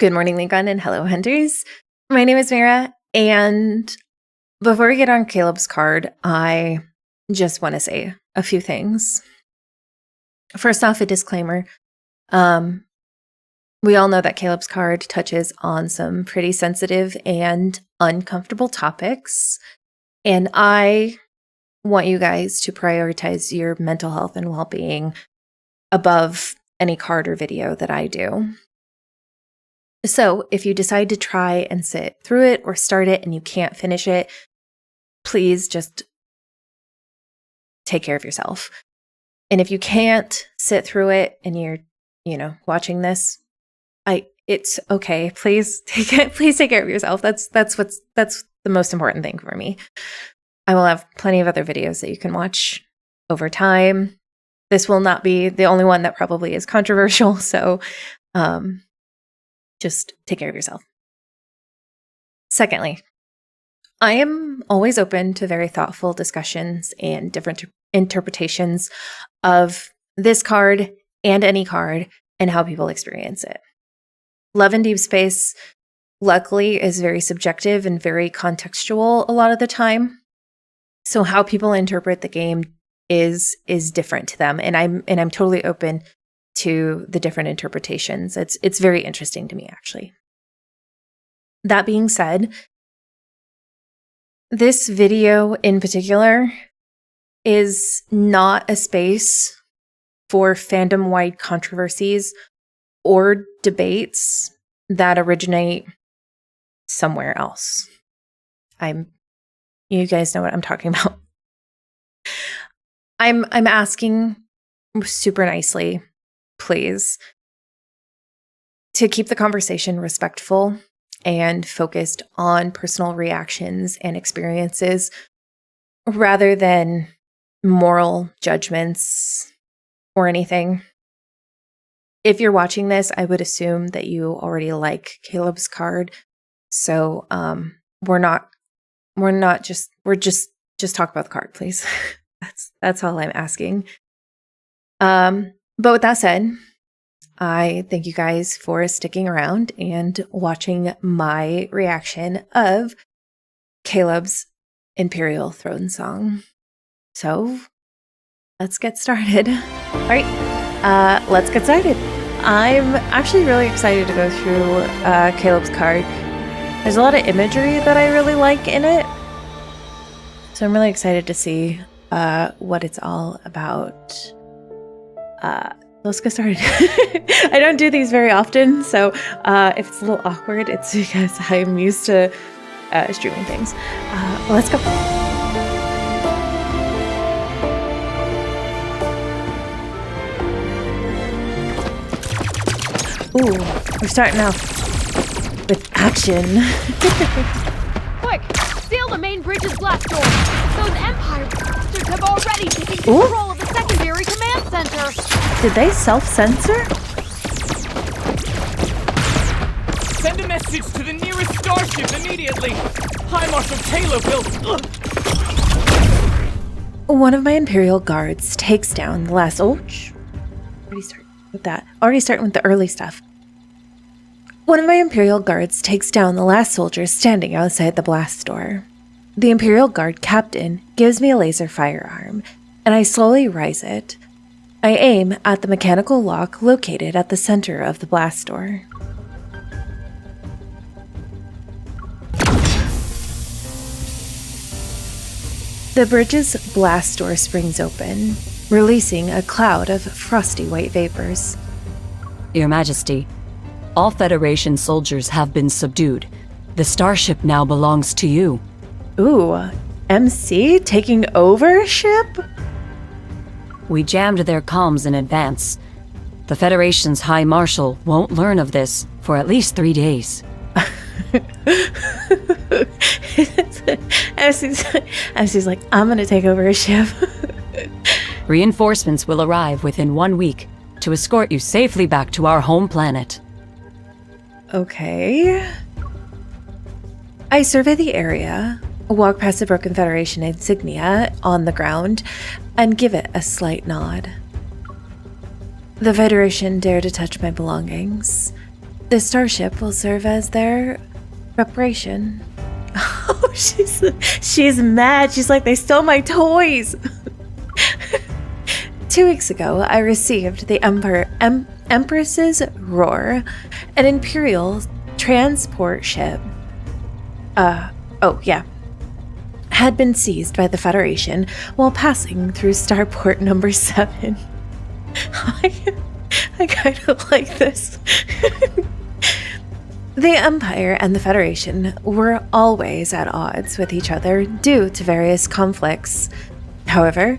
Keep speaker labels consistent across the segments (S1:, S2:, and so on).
S1: Good morning, Lincoln, and hello, hunters. My name is Mira, and before we get on Caleb's card, I just want to say a few things. First off, a disclaimer. We all know that Caleb's card touches on some pretty sensitive and uncomfortable topics, and I want you guys to prioritize your mental health and well-being above any card or video that I do. So if you decide to try and sit through it or start it and you can't finish it, please just take care of yourself. And if you can't sit through it and you're, watching this, it's okay. Please take care of yourself. That's the most important thing for me. I will have plenty of other videos that you can watch over time. This will not be the only one that probably is controversial, so just take care of yourself. Secondly, I am always open to very thoughtful discussions and different interpretations of this card and any card and how people experience it. Love in Deepspace, luckily, is very subjective and very contextual a lot of the time. So how people interpret the game is different to them, and I'm totally open to the different interpretations. It's very interesting to me, actually. That being said, this video in particular is not a space for fandom-wide controversies or debates that originate somewhere else. You guys know what I'm talking about. I'm asking super nicely, please, to keep the conversation respectful and focused on personal reactions and experiences rather than moral judgments or anything. If you're watching this, I would assume that you already like Caleb's card. So we're just talk about the card, please. That's all I'm asking. But with that said, I thank you guys for sticking around and watching my reaction of Caleb's Imperial Thronesong. So let's get started. All right, let's get started. I'm actually really excited to go through Caleb's card. There's a lot of imagery that I really like in it. So I'm really excited to see what it's all about. Let's get started. I don't do these very often, so if it's a little awkward, it's because I'm used to streaming things. Let's go. Ooh, we're starting off with action.
S2: Quick, seal the main bridge's blast door. Those Empire bastards have already taken control of the secondary command center.
S1: Did they self-censor?
S3: Send a message to the nearest starship immediately. High Marshal Taylor will...
S1: One of my Imperial guards takes down the last... Already starting with the early stuff. One of my Imperial guards takes down the last soldier standing outside the blast door. The Imperial Guard captain gives me a laser firearm, and I slowly rise it. I aim at the mechanical lock located at the center of the blast door. The bridge's blast door springs open, releasing a cloud of frosty white vapors.
S4: Your Majesty, all Federation soldiers have been subdued. The starship now belongs to you.
S1: Ooh, MC taking over ship?
S4: We jammed their comms in advance. The Federation's High Marshal won't learn of this for at least 3 days.
S1: MC's like, I'm gonna take over a ship.
S4: Reinforcements will arrive within 1 week to escort you safely back to our home planet.
S1: Okay. I survey the area, walk past the broken Federation insignia on the ground, and give it a slight nod. The Federation dare to touch my belongings. The starship will serve as their reparation. Oh, she's mad. She's like, they stole my toys. 2 weeks ago, I received the Empress's Roar, an Imperial transport ship. Had been seized by the Federation while passing through starport number 7. I kind of like this. The Empire and the Federation were always at odds with each other due to various conflicts. However,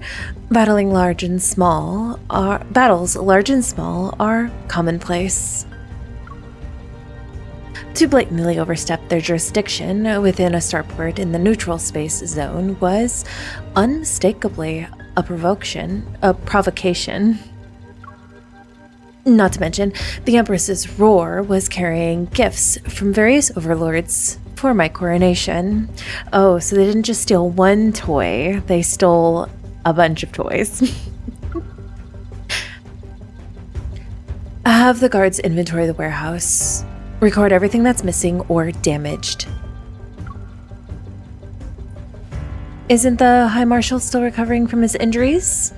S1: battles large and small are commonplace. To blatantly overstep their jurisdiction within a starport in the neutral space zone was unmistakably a provocation. Not to mention, the Empress's Roar was carrying gifts from various overlords for my coronation. Oh, so they didn't just steal one toy, they stole a bunch of toys. Have the guards inventory the warehouse. Record everything that's missing or damaged. Isn't the High Marshal still recovering from his injuries?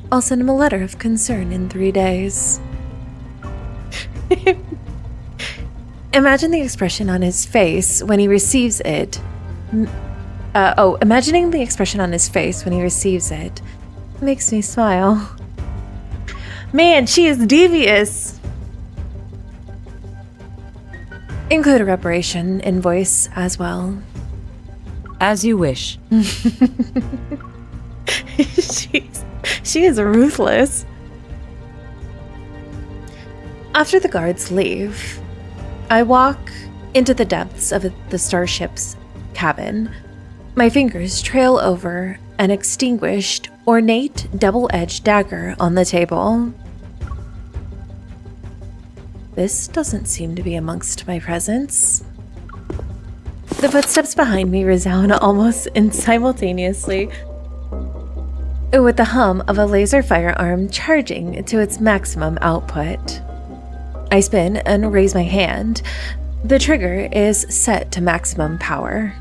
S1: I'll send him a letter of concern in 3 days. Imagine the expression on his face when he receives it. Imagining the expression on his face when he receives it makes me smile. Man, she is devious. Include a reparation invoice as well.
S4: As you wish.
S1: She is ruthless. After the guards leave, I walk into the depths of the starship's cabin. My fingers trail over an extinguished, ornate, double-edged dagger on the table. This doesn't seem to be amongst my presents. The footsteps behind me resound almost simultaneously, with the hum of a laser firearm charging to its maximum output. I spin and raise my hand. The trigger is set to maximum power.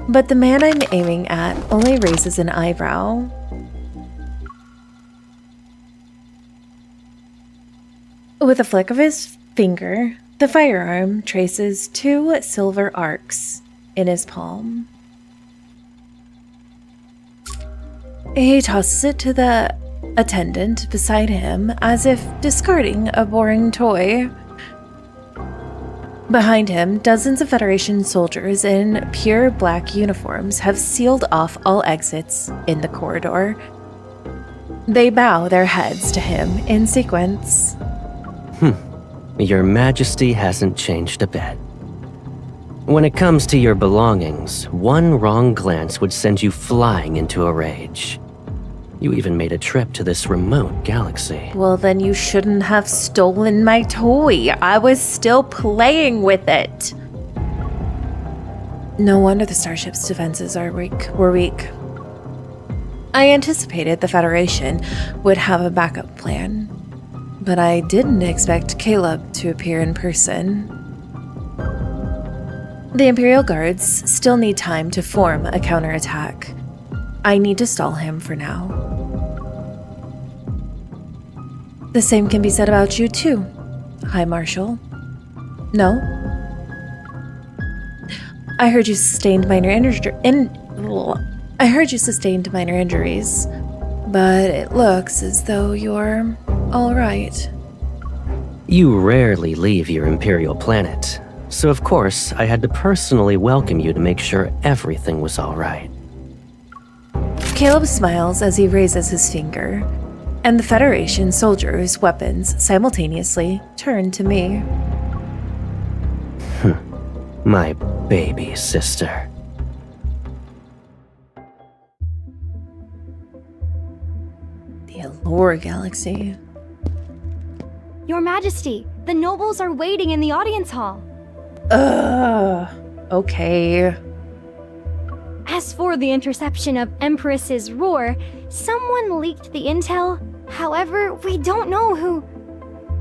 S1: But the man I'm aiming at only raises an eyebrow. With a flick of his finger, the firearm traces 2 silver arcs in his palm. He tosses it to the attendant beside him as if discarding a boring toy. Behind him, dozens of Federation soldiers in pure black uniforms have sealed off all exits in the corridor. They bow their heads to him in sequence.
S5: Your Majesty hasn't changed a bit. When it comes to your belongings, one wrong glance would send you flying into a rage. You even made a trip to this remote galaxy.
S1: Well, then you shouldn't have stolen my toy. I was still playing with it. No wonder the starship's defenses were weak. I anticipated the Federation would have a backup plan, but I didn't expect Caleb to appear in person. The Imperial Guards still need time to form a counterattack. I need to stall him for now. The same can be said about you too, High Marshal. No? I heard you sustained minor injuries, but it looks as though you're all right.
S5: You rarely leave your Imperial planet, so of course I had to personally welcome you to make sure everything was all right.
S1: Caleb smiles as he raises his finger, and the Federation soldiers' weapons simultaneously turn to me.
S5: My baby sister.
S1: The Allure Galaxy.
S2: Your Majesty, the nobles are waiting in the audience hall.
S1: Okay.
S2: As for the interception of Empress's Roar, someone leaked the intel,
S6: However, we don't know who.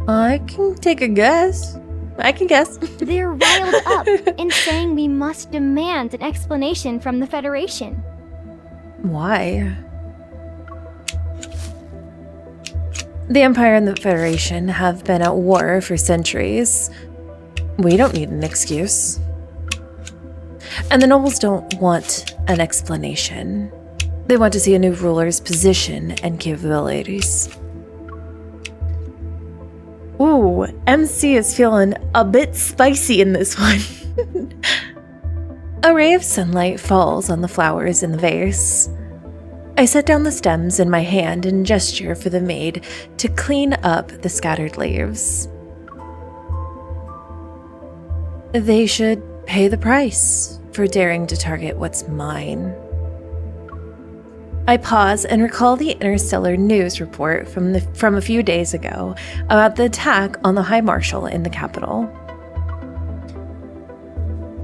S1: I can take a guess. I can guess.
S6: They're riled up and saying we must demand an explanation from the Federation.
S1: Why? The Empire and the Federation have been at war for centuries. We don't need an excuse. And the nobles don't want an explanation. They want to see a new ruler's position and capabilities. Ooh, MC is feeling a bit spicy in this one. A ray of sunlight falls on the flowers in the vase. I set down the stems in my hand and gesture for the maid to clean up the scattered leaves. They should pay the price for daring to target what's mine. I pause and recall the interstellar news report from a few days ago about the attack on the High Marshal in the capital.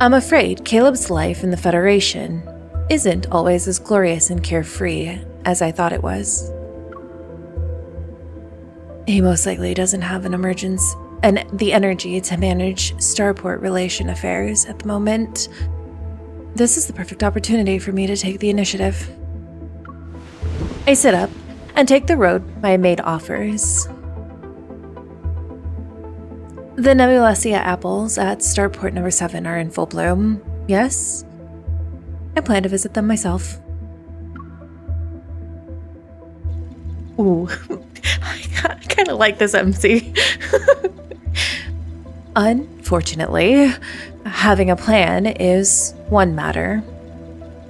S1: I'm afraid Caleb's life in the Federation isn't always as glorious and carefree as I thought it was. He most likely doesn't have the energy to manage Starport relation affairs at the moment. This is the perfect opportunity for me to take the initiative. I sit up and take the road my maid offers. The Nebulosia apples at Starport number 7 are in full bloom. Yes, I plan to visit them myself. Ooh, I kind of like this MC. Unfortunately, having a plan is one matter.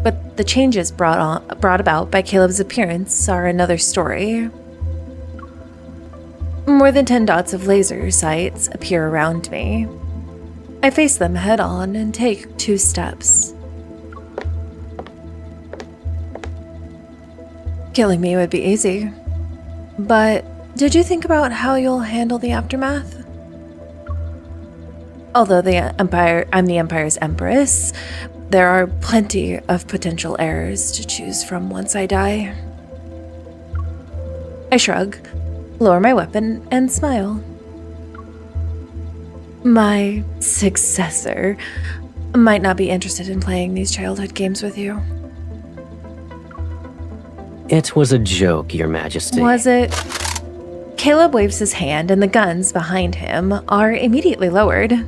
S1: But the changes brought about by Caleb's appearance are another story. More than 10 dots of laser sights appear around me. I face them head on and take 2 steps. Killing me would be easy. But did you think about how you'll handle the aftermath? Although I'm the Empire's Empress, there are plenty of potential errors to choose from once I die. I shrug, lower my weapon, and smile. My successor might not be interested in playing these childhood games with you.
S5: It was a joke, Your Majesty.
S1: Was it? Caleb waves his hand, and the guns behind him are immediately lowered.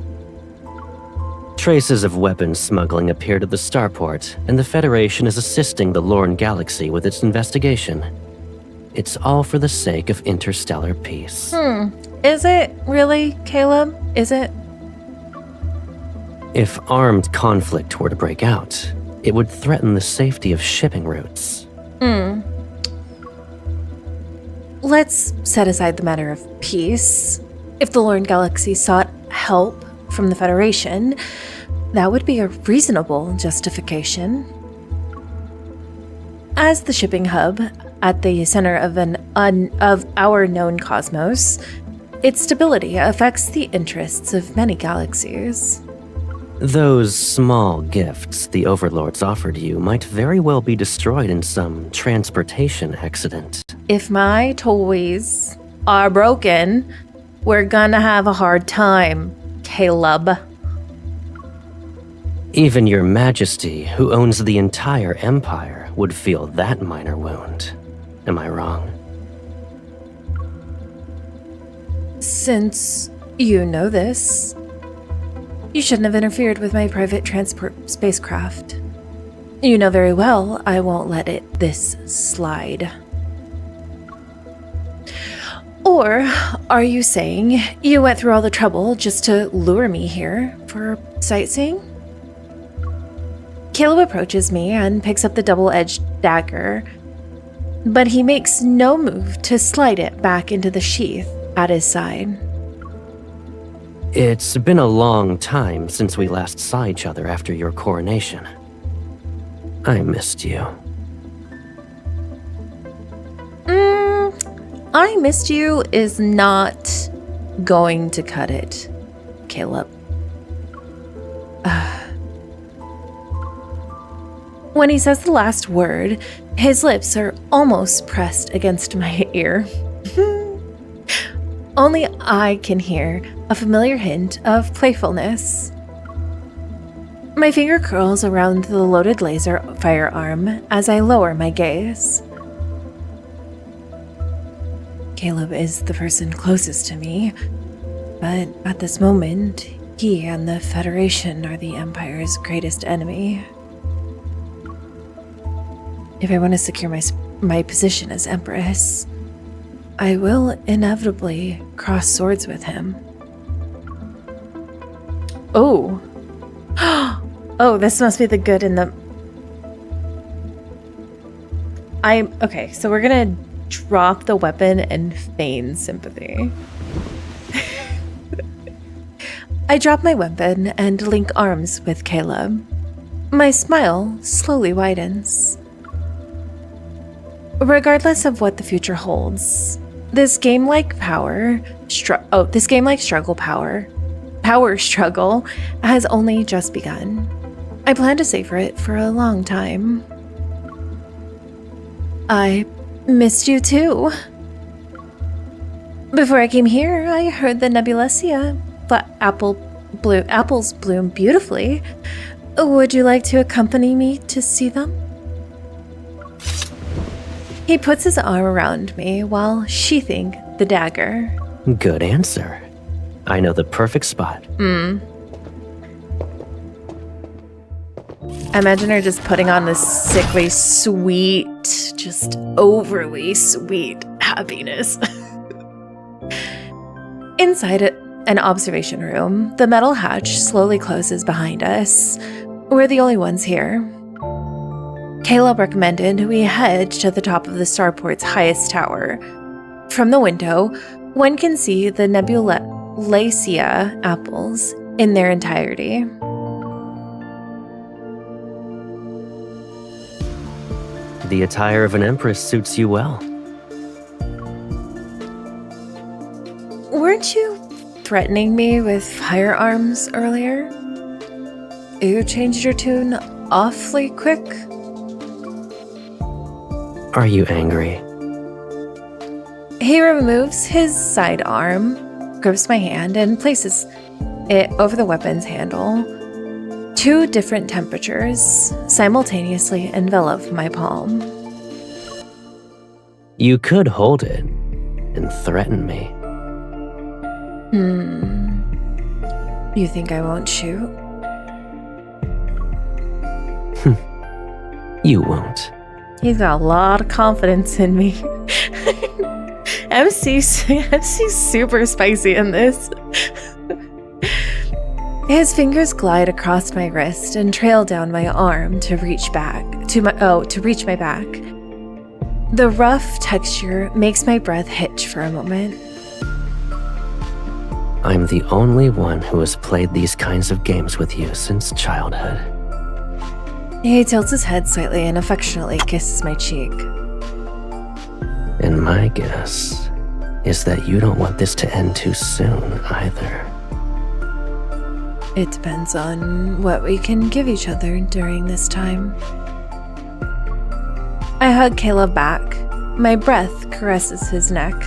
S5: Traces of weapons smuggling appeared at the starport, and the Federation is assisting the Lorne Galaxy with its investigation. It's all for the sake of interstellar peace.
S1: Is it really, Caleb? Is it?
S5: If armed conflict were to break out, it would threaten the safety of shipping routes.
S1: Let's set aside the matter of peace. If the Lorne Galaxy sought help from the Federation, that would be a reasonable justification. As the shipping hub at the center of our known cosmos, its stability affects the interests of many galaxies.
S5: Those small gifts the overlords offered you might very well be destroyed in some transportation accident.
S1: If my toys are broken, we're gonna have a hard time, Caleb.
S5: Even Your Majesty, who owns the entire Empire, would feel that minor wound. Am I wrong?
S1: Since you know this, you shouldn't have interfered with my private transport spacecraft. You know very well I won't let this slide. Or are you saying you went through all the trouble just to lure me here for sightseeing? Caleb approaches me and picks up the double-edged dagger, but he makes no move to slide it back into the sheath at his side.
S5: It's been a long time since we last saw each other after your coronation. I missed you.
S1: I missed you is not going to cut it, Caleb. When he says the last word, his lips are almost pressed against my ear. Only I can hear a familiar hint of playfulness. My finger curls around the loaded laser firearm as I lower my gaze. Caleb is the person closest to me, but at this moment, he and the Federation are the Empire's greatest enemy. If I want to secure my position as Empress, I will inevitably cross swords with him. Oh. Oh, this must be the good and the... Okay, so we're gonna drop the weapon and feign sympathy. I drop my weapon and link arms with Caleb. My smile slowly widens. Regardless of what the future holds, this game-like power struggle has only just begun. I plan to savor it for a long time. I missed you too. Before I came here, I heard the Nebulesia apples bloom beautifully. Would you like to accompany me to see them? He puts his arm around me while sheathing the dagger.
S5: Good answer. I know the perfect spot.
S1: I imagine her just putting on this sickly sweet, just overly sweet happiness. Inside an observation room, the metal hatch slowly closes behind us. We're the only ones here. Caleb recommended we head to the top of the starport's highest tower. From the window, one can see the Nebulacia apples in their entirety.
S5: The attire of an empress suits you well.
S1: Weren't you threatening me with firearms earlier? You changed your tune awfully quick.
S5: Are you angry?
S1: He removes his sidearm, grips my hand, and places it over the weapon's handle. 2 different temperatures simultaneously envelop my palm.
S5: You could hold it and threaten me.
S1: You think I won't shoot?
S5: You won't.
S1: He's got a lot of confidence in me. MC's super spicy in this. His fingers glide across my wrist and trail down my arm to reach my back. The rough texture makes my breath hitch for a moment.
S5: I'm the only one who has played these kinds of games with you since childhood.
S1: He tilts his head slightly and affectionately kisses my cheek.
S5: And my guess is that you don't want this to end too soon either.
S1: It depends on what we can give each other during this time. I hug Caleb back. My breath caresses his neck.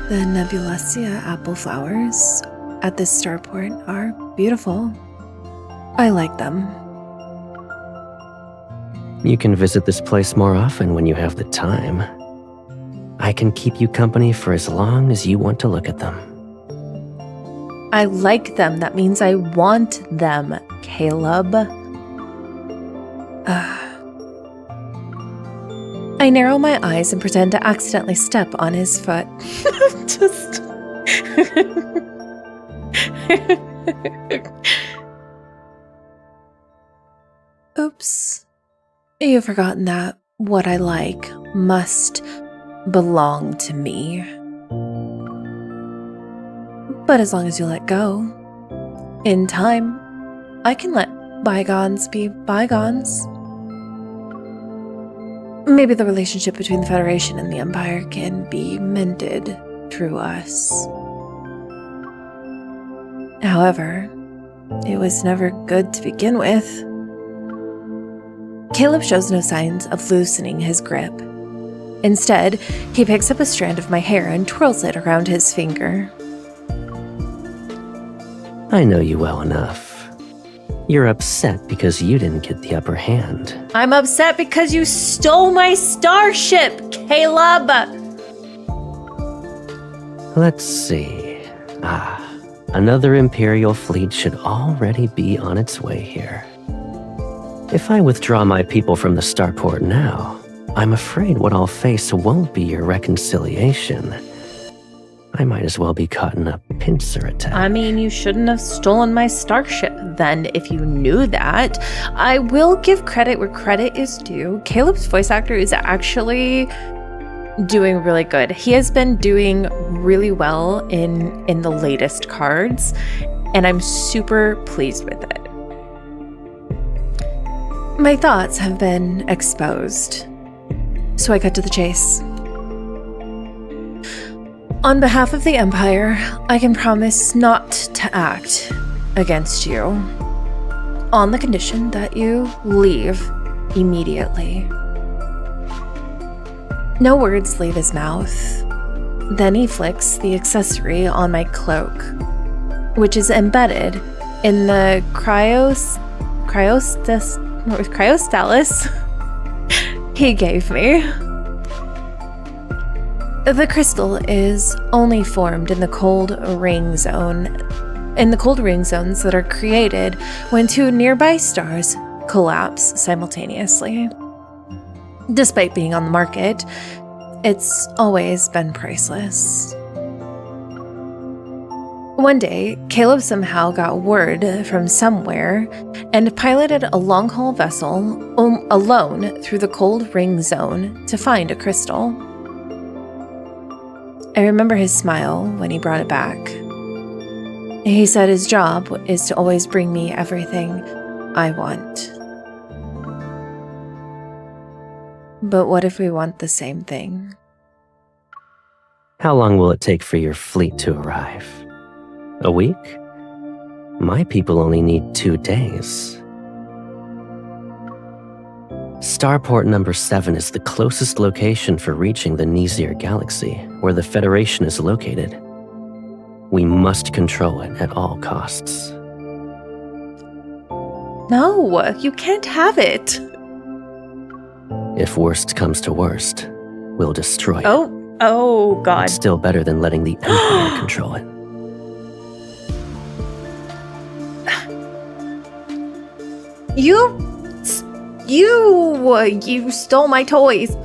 S1: The Nebulecia apple flowers at this starport are beautiful. I like them.
S5: You can visit this place more often when you have the time. I can keep you company for as long as you want to look at them.
S1: I like them. That means I want them, Caleb. I narrow my eyes and pretend to accidentally step on his foot. Just... Oops. You've forgotten that what I like must belong to me. But as long as you let go, in time, I can let bygones be bygones. Maybe the relationship between the Federation and the Empire can be mended through us. However, it was never good to begin with. Caleb shows no signs of loosening his grip. Instead, he picks up a strand of my hair and twirls it around his finger.
S5: I know you well enough. You're upset because you didn't get the upper hand.
S1: I'm upset because you stole my starship, Caleb!
S5: Let's see. Another Imperial fleet should already be on its way here. If I withdraw my people from the starport now, I'm afraid what I'll face won't be your reconciliation. I might as well be caught in a pincer attack.
S1: I mean, you shouldn't have stolen my starship then if you knew that. I will give credit where credit is due. Caleb's voice actor is actually doing really good. He has been doing really well in the latest cards, and I'm super pleased with it. My thoughts have been exposed, so I cut to the chase. On behalf of the Empire, I can promise not to act against you, on the condition that you leave immediately. No words leave his mouth. Then he flicks the accessory on my cloak, which is embedded in the cryostalis he gave me. The crystal is only formed in the cold ring zones that are created when two nearby stars collapse simultaneously. Despite being on the market, it's always been priceless. One day, Caleb somehow got word from somewhere and piloted a long-haul vessel alone through the cold ring zone to find a crystal. I remember his smile when he brought it back. He said his job is to always bring me everything I want. But what if we want the same thing?
S5: How long will it take for your fleet to arrive? A week? My people only need 2 days. Starport number 7 is the closest location for reaching the Nizir galaxy, where the Federation is located. We must control it at all costs.
S1: No, you can't have it.
S5: If worst comes to worst, we'll destroy it.
S1: Oh God.
S5: It's still better than letting the Empire control it.
S1: You stole my toys.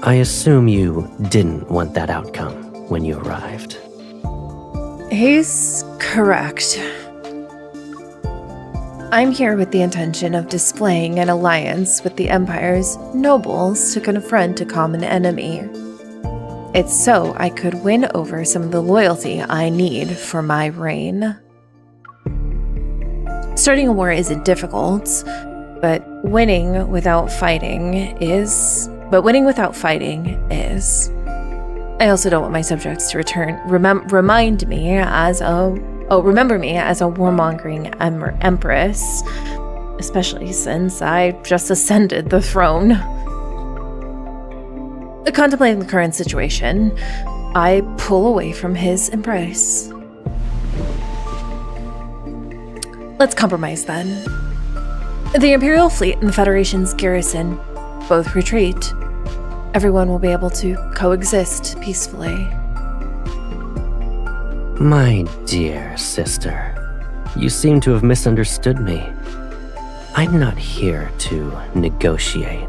S5: I assume you didn't want that outcome when you arrived.
S1: He's correct. I'm here with the intention of displaying an alliance with the Empire's nobles to confront a common enemy. It's so I could win over some of the loyalty I need for my reign. Starting a war isn't difficult, but winning without fighting is. I also don't want my subjects to remember me as a warmongering empress, especially since I just ascended the throne. Contemplating the current situation, I pull away from his embrace. Let's compromise then. The Imperial fleet and the Federation's garrison both retreat. Everyone will be able to coexist peacefully.
S5: My dear sister, you seem to have misunderstood me. I'm not here to negotiate.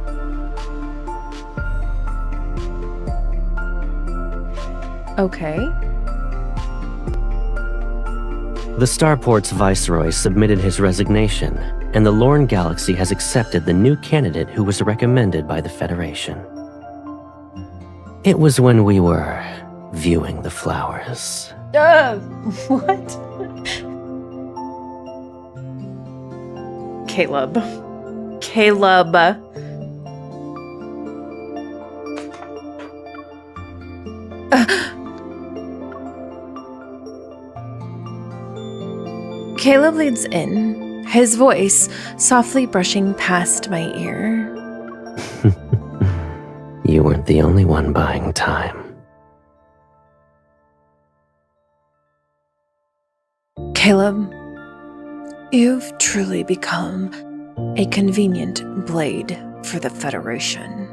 S1: Okay.
S5: The Starport's viceroy submitted his resignation, and the Lorne Galaxy has accepted the new candidate who was recommended by the Federation. It was when we were viewing the flowers.
S1: What? Caleb. Caleb leads in, his voice softly brushing past my ear.
S5: You weren't the only one buying time.
S1: Caleb, you've truly become a convenient blade for the Federation.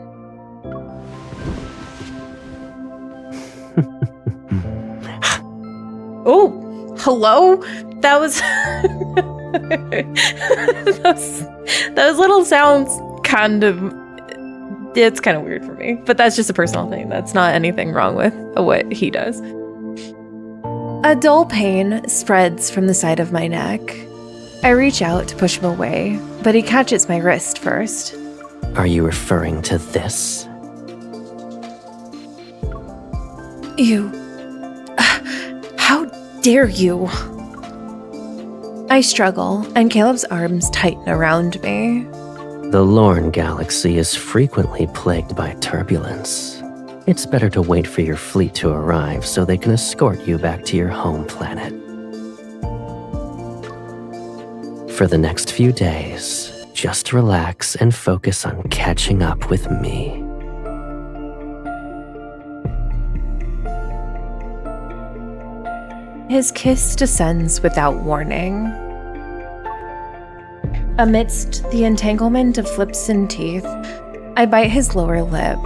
S1: Oh, hello? That was... those little sounds kind of... It's kind of weird for me, but that's just a personal thing. That's not anything wrong with what he does. A dull pain spreads from the side of my neck. I reach out to push him away, but he catches my wrist first.
S5: Are you referring to this?
S1: You... How dare you? I struggle, and Caleb's arms tighten around me.
S5: The Lorne Galaxy is frequently plagued by turbulence. It's better to wait for your fleet to arrive so they can escort you back to your home planet. For the next few days, just relax and focus on catching up with me.
S1: His kiss descends without warning. Amidst the entanglement of lips and teeth, I bite his lower lip.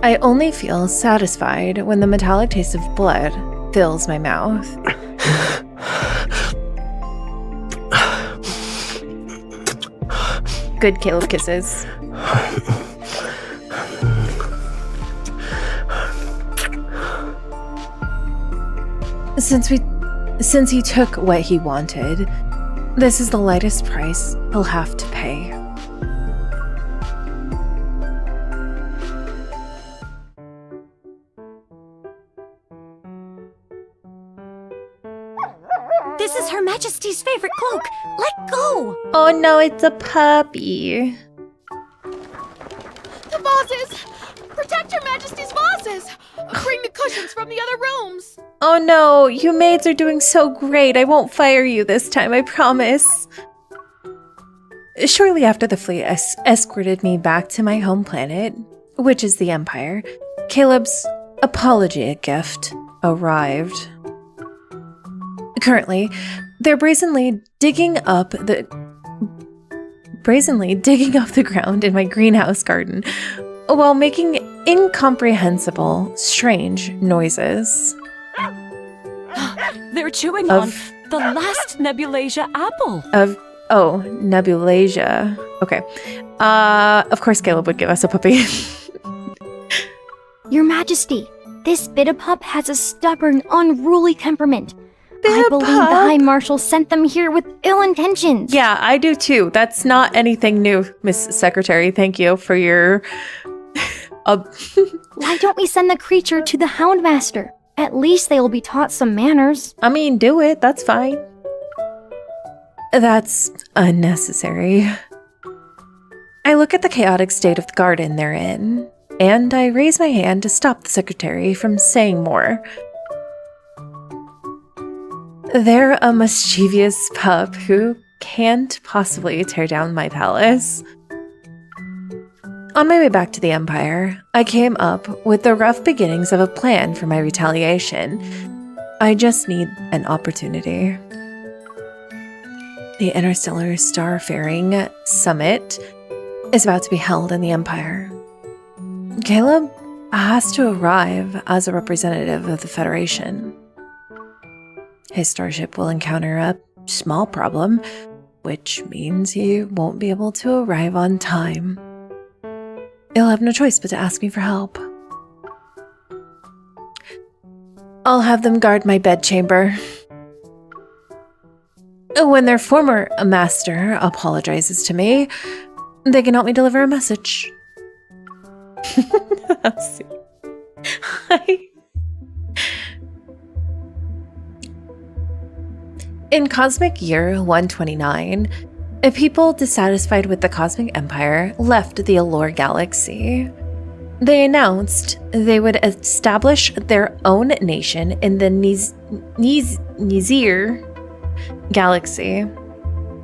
S1: I only feel satisfied when the metallic taste of blood fills my mouth. Good Caleb kisses. Since he took what he wanted, this is the lightest price he'll have to pay.
S4: This is Her Majesty's favorite cloak. Let go!
S1: Oh no, it's a puppy.
S2: The vases! Protect Your Majesty's vases! Bring the cushions from the other rooms!
S1: Oh no, you maids are doing so great. I won't fire you this time, I promise. Shortly after the fleet escorted me back to my home planet, which is the Empire, Caleb's apology gift arrived. Currently, they're brazenly digging up the ground in my greenhouse garden while making incomprehensible, strange noises.
S4: They're chewing on the last Nebulasia apple.
S1: Nebulasia. Okay. Of course Caleb would give us a puppy.
S6: Your Majesty, this Biddapup has a stubborn, unruly temperament. I believe the High Marshal sent them here with ill intentions.
S1: Yeah, I do too. That's not anything new, Miss Secretary. Thank you for your...
S6: Why don't we send the creature to the Houndmaster? At least they will be taught some manners.
S1: I mean, do it. That's fine. That's unnecessary. I look at the chaotic state of the garden they're in, and I raise my hand to stop the Secretary from saying more. They're a mischievous pup who can't possibly tear down my palace. On my way back to the Empire, I came up with the rough beginnings of a plan for my retaliation. I just need an opportunity. The Interstellar Starfaring Summit is about to be held in the Empire. Caleb has to arrive as a representative of the Federation. His starship will encounter a small problem, which means he won't be able to arrive on time. He'll have no choice but to ask me for help. I'll have them guard my bedchamber. When their former master apologizes to me, they can help me deliver a message. In Cosmic Year 129, people dissatisfied with the Cosmic Empire left the Allure Galaxy. They announced they would establish their own nation in the Nizir Galaxy.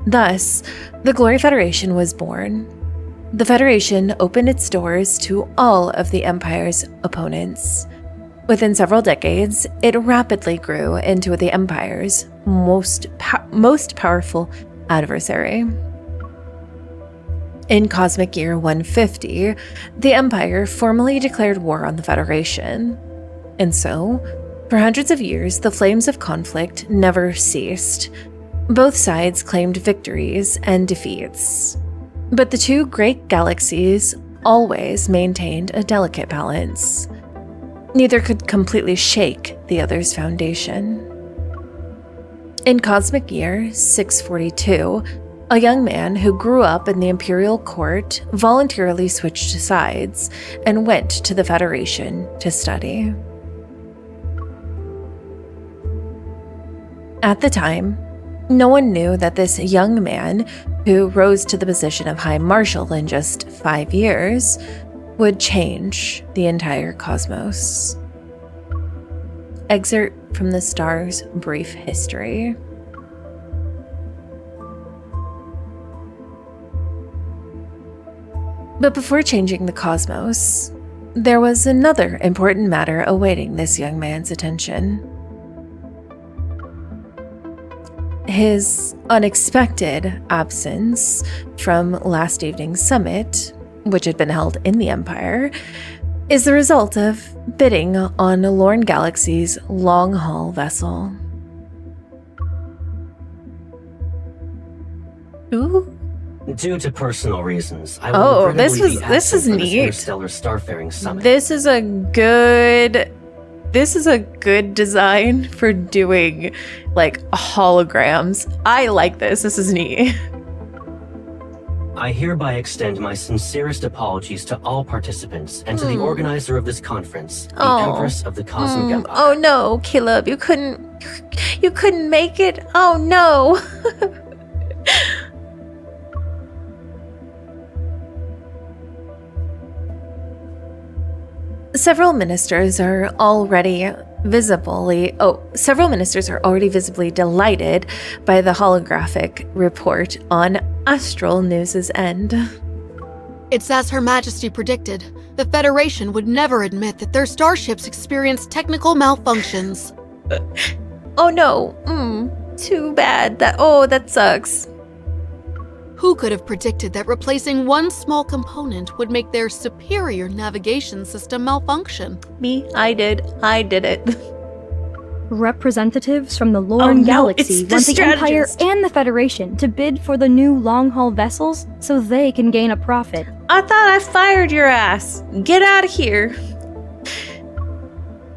S1: Thus, the Glory Federation was born. the Federation opened its doors to all of the Empire's opponents. Within several decades, it rapidly grew into the Empire's most powerful adversary. In Cosmic Year 150, the Empire formally declared war on the Federation. And so, for hundreds of years, the flames of conflict never ceased. Both sides claimed victories and defeats. But the two great galaxies always maintained a delicate balance. Neither could completely shake the other's foundation. In Cosmic Year 642, a young man who grew up in the Imperial Court voluntarily switched sides and went to the Federation to study. At the time, no one knew that this young man, who rose to the position of High Marshal in just 5 years, would change the entire cosmos. Excerpt from the Star's brief history. But before changing the cosmos, there was another important matter awaiting this young man's attention. His unexpected absence from last evening's summit, which had been held in the Empire, is the result of bidding on Lorne Galaxy's long-haul vessel. Ooh.
S5: Due to personal reasons, I will
S1: this
S5: regrettably be
S1: is
S5: absent for
S1: neat.
S5: Interstellar Starfaring Summit.
S1: This is a good design for doing like holograms. I like this. This is neat.
S5: I hereby extend my sincerest apologies to all participants and to the organizer of this conference, the Empress of the Cosmic Empire.
S1: Oh no, Caleb, you couldn't make it. Oh no. Several ministers are already visibly delighted by the holographic report on Astral News' end.
S2: It's as Her Majesty predicted. The Federation would never admit that their starships experienced technical malfunctions.
S1: Oh no, too bad. That sucks.
S2: Who could have predicted that replacing one small component would make their superior navigation system malfunction?
S1: Me, I did it.
S6: Representatives from the Lorne Galaxy want the Empire and the Federation to bid for the new long-haul vessels so they can gain a profit.
S1: I thought I fired your ass. Get out of here.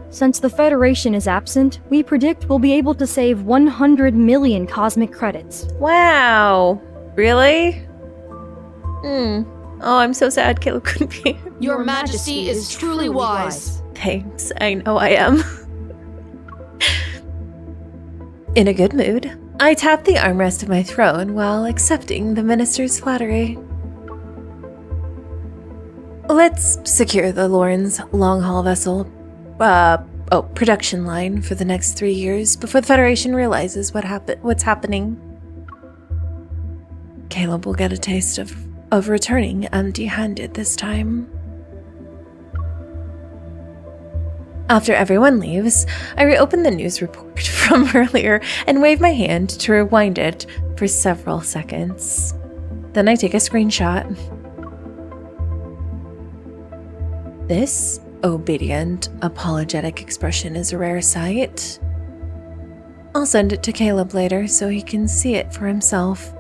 S6: Since the Federation is absent, we predict we'll be able to save 100 million cosmic credits.
S1: Wow. Really? Oh, I'm so sad Caleb couldn't be.
S2: Your Majesty is truly wise.
S1: Thanks, I know I am. In a good mood, I tapped the armrest of my throne while accepting the minister's flattery. Let's secure the Lorne's long-haul vessel, production line for the next 3 years before the Federation realizes what's happening. Caleb will get a taste of returning empty-handed this time. After everyone leaves, I reopen the news report from earlier and wave my hand to rewind it for several seconds. Then I take a screenshot. This obedient, apologetic expression is a rare sight. I'll send it to Caleb later so he can see it for himself.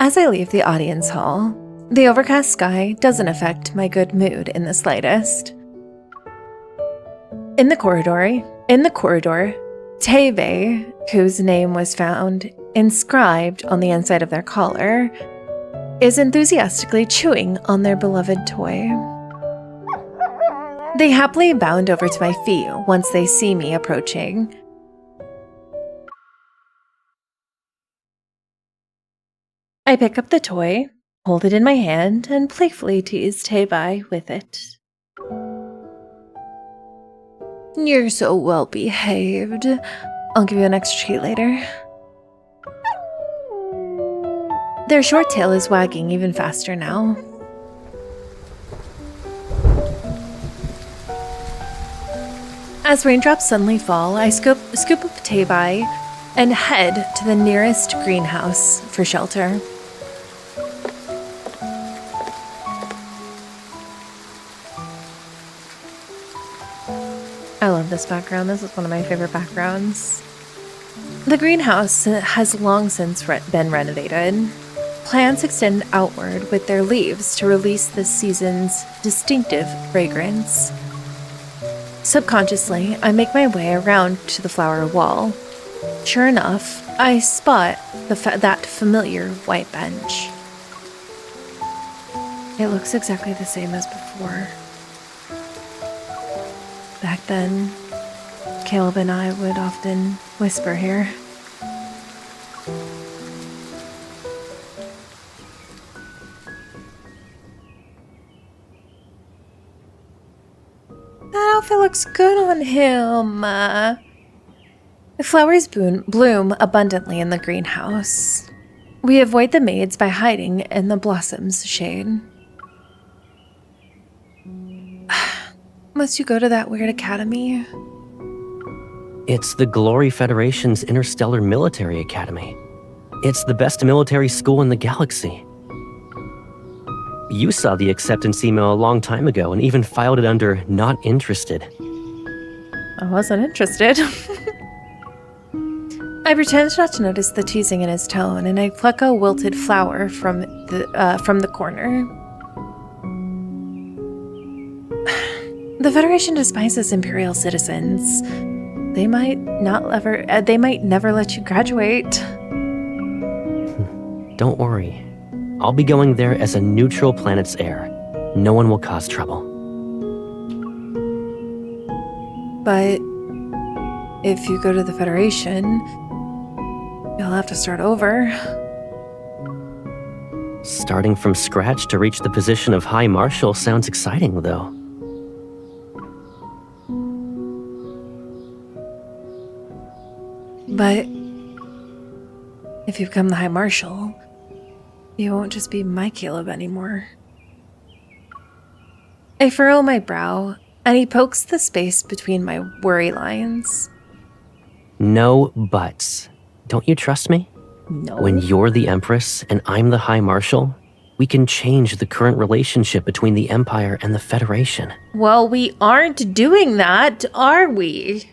S1: As I leave the audience hall, the overcast sky doesn't affect my good mood in the slightest. In the corridor, Teve, whose name was found inscribed on the inside of their collar, is enthusiastically chewing on their beloved toy. They happily bound over to my feet once they see me approaching. I pick up the toy, hold it in my hand, and playfully tease Teve with it. You're so well behaved. I'll give you an extra treat later. Their short tail is wagging even faster now. As raindrops suddenly fall, I scoop up Tabai and head to the nearest greenhouse for shelter. I love this background. This is one of my favorite backgrounds. The greenhouse has long since been renovated. Plants extend outward with their leaves to release this season's distinctive fragrance. Subconsciously, I make my way around to the flower wall. Sure enough, I spot that familiar white bench. It looks exactly the same as before. Back then, Caleb and I would often whisper here. That outfit looks good on him. The flowers bloom abundantly in the greenhouse. We avoid the maids by hiding in the blossom's shade. Must you go to that weird academy?
S5: It's the Glory Federation's Interstellar Military Academy. It's the best military school in the galaxy. You saw the acceptance email a long time ago and even filed it under not interested.
S1: I wasn't interested. I pretend not to notice the teasing in his tone, and I pluck a wilted flower from the corner. The Federation despises Imperial citizens. They might never let you graduate.
S5: Don't worry. I'll be going there as a neutral planet's heir. No one will cause trouble.
S1: But if you go to the Federation, you'll have to start over.
S5: Starting from scratch to reach the position of High Marshal sounds exciting, though.
S1: But if you become the High Marshal, you won't just be my Caleb anymore. I furrow my brow, and he pokes the space between my worry lines.
S5: No buts. Don't you trust me?
S1: No.
S5: When you're the Empress and I'm the High Marshal, we can change the current relationship between the Empire and the Federation.
S1: Well, we aren't doing that, are we?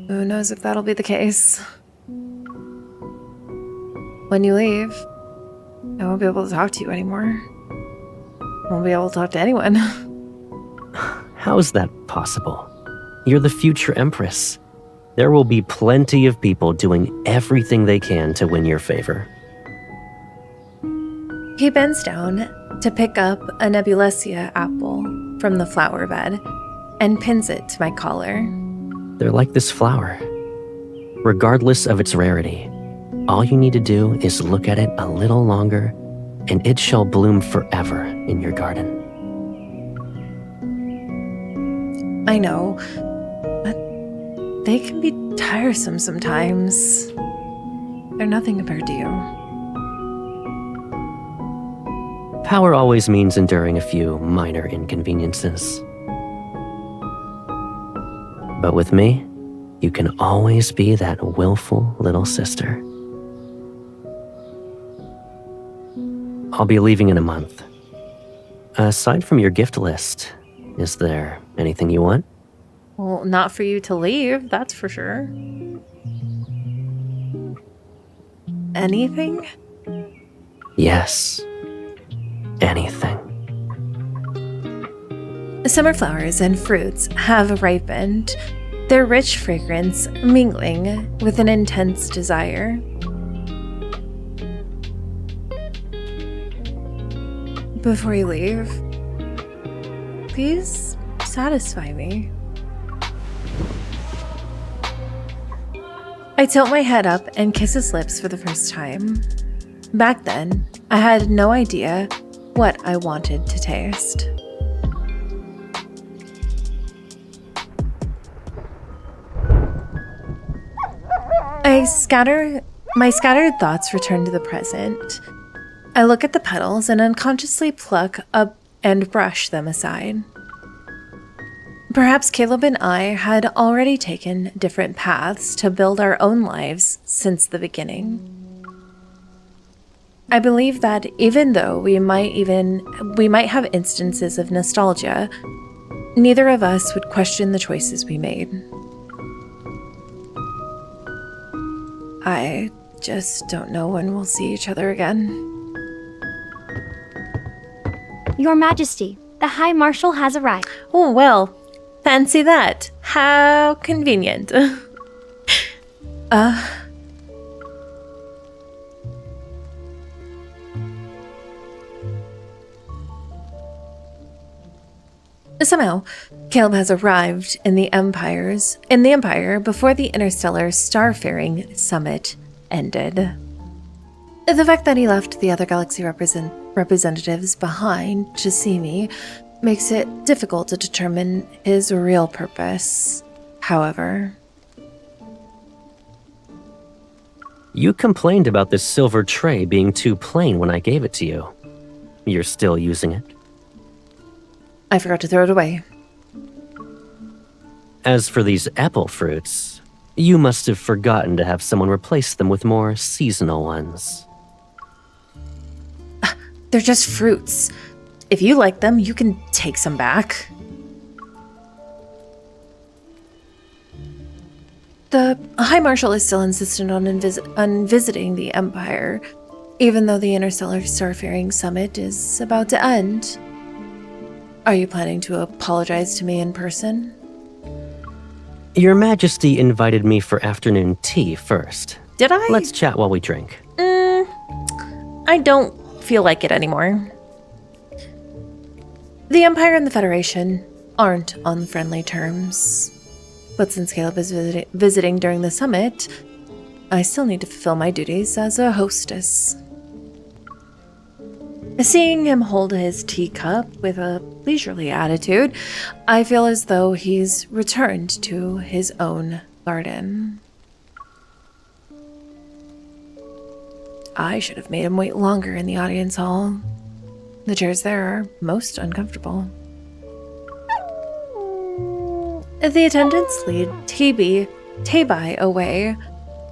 S1: Who knows if that'll be the case. When you leave, I won't be able to talk to you anymore. I won't be able to talk to anyone.
S5: How is that possible? You're the future Empress. There will be plenty of people doing everything they can to win your favor.
S1: He bends down to pick up a Nebulesia apple from the flower bed and pins it to my collar.
S5: They're like this flower. Regardless of its rarity, all you need to do is look at it a little longer, and it shall bloom forever in your garden.
S1: I know, but they can be tiresome sometimes. They're nothing compared to you.
S5: Power always means enduring a few minor inconveniences. But with me, you can always be that willful little sister. I'll be leaving in a month. Aside from your gift list, is there anything you want?
S1: Well, not for you to leave, that's for sure. Anything?
S5: Yes. Anything.
S1: Summer flowers and fruits have ripened, their rich fragrance mingling with an intense desire. Before you leave, please satisfy me. I tilt my head up and kiss his lips for the first time. Back then, I had no idea what I wanted to taste. My scattered thoughts return to the present. I look at the petals and unconsciously pluck up and brush them aside. Perhaps Caleb and I had already taken different paths to build our own lives since the beginning. I believe that even though we might have instances of nostalgia, neither of us would question the choices we made. I just don't know when we'll see each other again.
S6: Your Majesty, the High Marshal has arrived.
S1: Oh, well, fancy that. How convenient. Somehow, Caleb has arrived in the Empire before the Interstellar Starfaring Summit ended. The fact that he left the other galaxy representatives behind to see me makes it difficult to determine his real purpose. However,
S5: You complained about this silver tray being too plain when I gave it to you. You're still using it?
S1: I forgot to throw it away.
S5: As for these apple fruits, you must have forgotten to have someone replace them with more seasonal ones.
S1: They're just fruits. If you like them, you can take some back. The High Marshal is still insistent on visiting the Empire, even though the Interstellar Starfaring Summit is about to end. Are you planning to apologize to me in person?
S5: Your Majesty invited me for afternoon tea first.
S1: Did I?
S5: Let's chat while we drink.
S1: I don't feel like it anymore. The Empire and the Federation aren't on friendly terms. But since Caleb is visiting during the summit, I still need to fulfill my duties as a hostess. Seeing him hold his teacup with a leisurely attitude, I feel as though he's returned to his own garden. I should have made him wait longer in the audience hall. The chairs there are most uncomfortable. The attendants lead Tabai away,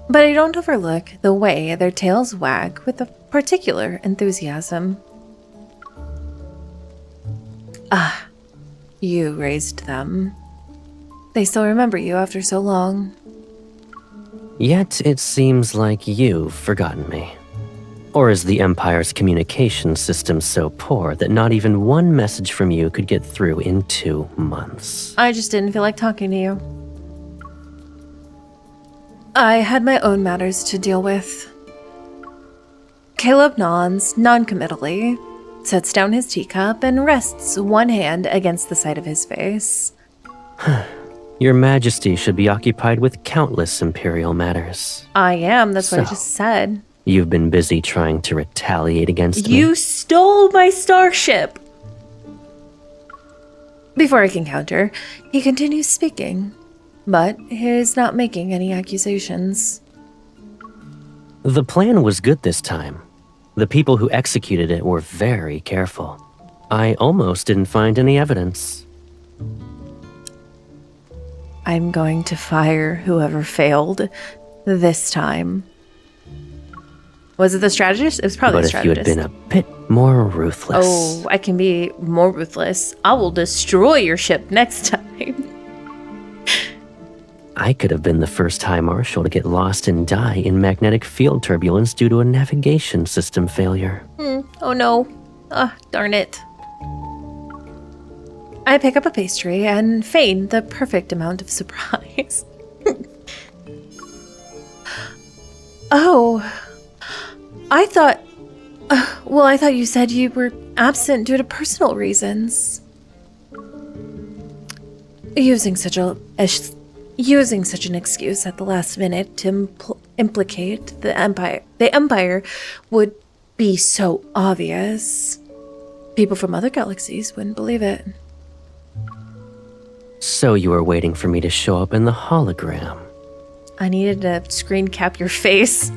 S1: but I don't overlook the way their tails wag with a particular enthusiasm. Ah, you raised them. They still remember you after so long.
S5: Yet it seems like you've forgotten me. Or is the Empire's communication system so poor that not even one message from you could get through in 2 months?
S1: I just didn't feel like talking to you. I had my own matters to deal with. Caleb nods non-committally, sets down his teacup, and rests one hand against the side of his face.
S5: Your Majesty should be occupied with countless Imperial matters.
S1: I am, that's what I
S5: So,
S1: just said.
S5: You've been busy trying to retaliate against me?
S1: You stole my starship! Before I can counter, he continues speaking, but he is not making any accusations.
S5: The plan was good this time. The people who executed it were very careful. I almost didn't find any evidence.
S1: I'm going to fire whoever failed this time. Was it the strategist? It was probably the
S5: But if you
S1: strategist.
S5: had been a bit more ruthless...
S1: Oh, I can be more ruthless. I will destroy your ship next time.
S5: I could have been the first High Marshal to get lost and die in magnetic field turbulence due to a navigation system failure.
S1: Oh no. Darn it. I pick up a pastry and feign the perfect amount of surprise. Oh, I thought you said you were absent due to personal reasons. Using such an excuse at the last minute to implicate the Empire would be so obvious. People from other galaxies wouldn't believe it.
S5: So you were waiting for me to show up in the hologram.
S1: I needed to screen cap your face.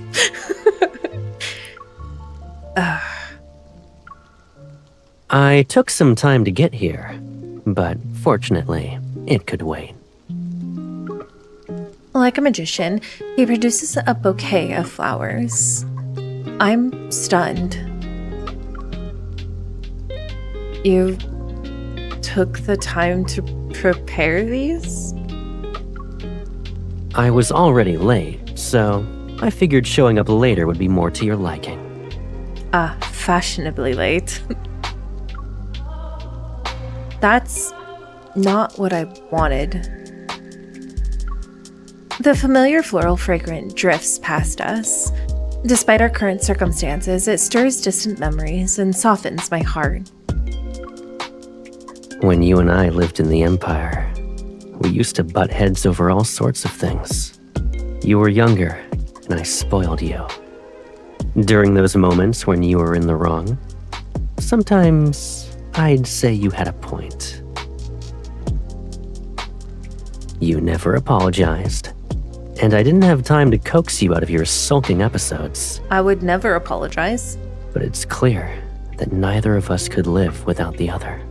S5: I took some time to get here, but fortunately, it could wait.
S1: Like a magician, he produces a bouquet of flowers. I'm stunned. You took the time to prepare these?
S5: I was already late, so I figured showing up later would be more to your liking.
S1: Fashionably late. That's not what I wanted. The familiar floral fragrance drifts past us. Despite our current circumstances, it stirs distant memories and softens my heart.
S5: When you and I lived in the Empire, we used to butt heads over all sorts of things. You were younger, and I spoiled you. During those moments when you were in the wrong, sometimes I'd say you had a point. You never apologized, and I didn't have time to coax you out of your sulking episodes.
S1: I would never apologize.
S5: But it's clear that neither of us could live without the other.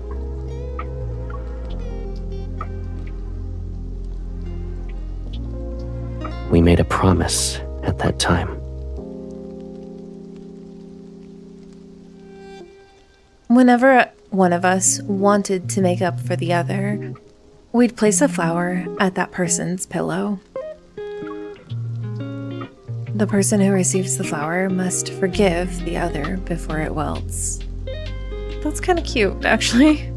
S5: We made a promise at that time.
S1: Whenever one of us wanted to make up for the other, we'd place a flower at that person's pillow. The person who receives the flower must forgive the other before it wilts. That's kind of cute, actually.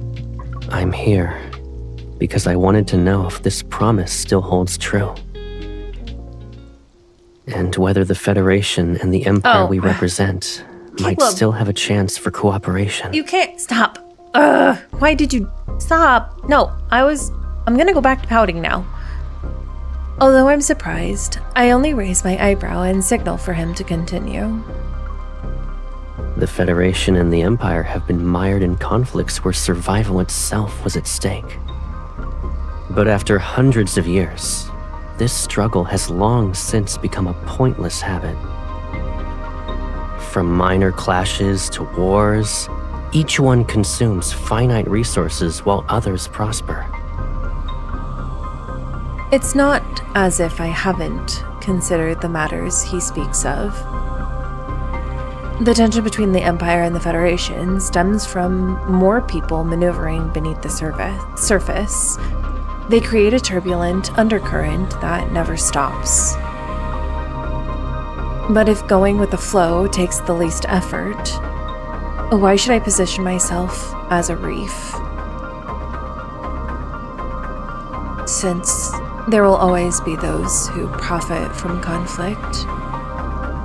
S5: I'm here because I wanted to know if this promise still holds true. And whether the Federation and the Empire we represent might
S1: Caleb.
S5: still have a chance for cooperation.
S1: You can't stop. Why did you stop? No, I'm gonna go back to pouting now. Although I'm surprised, I only raise my eyebrow and signal for him to continue.
S5: The Federation and the Empire have been mired in conflicts where survival itself was at stake. But after hundreds of years, this struggle has long since become a pointless habit. From minor clashes to wars, each one consumes finite resources while others prosper.
S1: It's not as if I haven't considered the matters he speaks of. The tension between the Empire and the Federation stems from more people maneuvering beneath the surface. They create a turbulent undercurrent that never stops. But if going with the flow takes the least effort, why should I position myself as a reef? Since there will always be those who profit from conflict,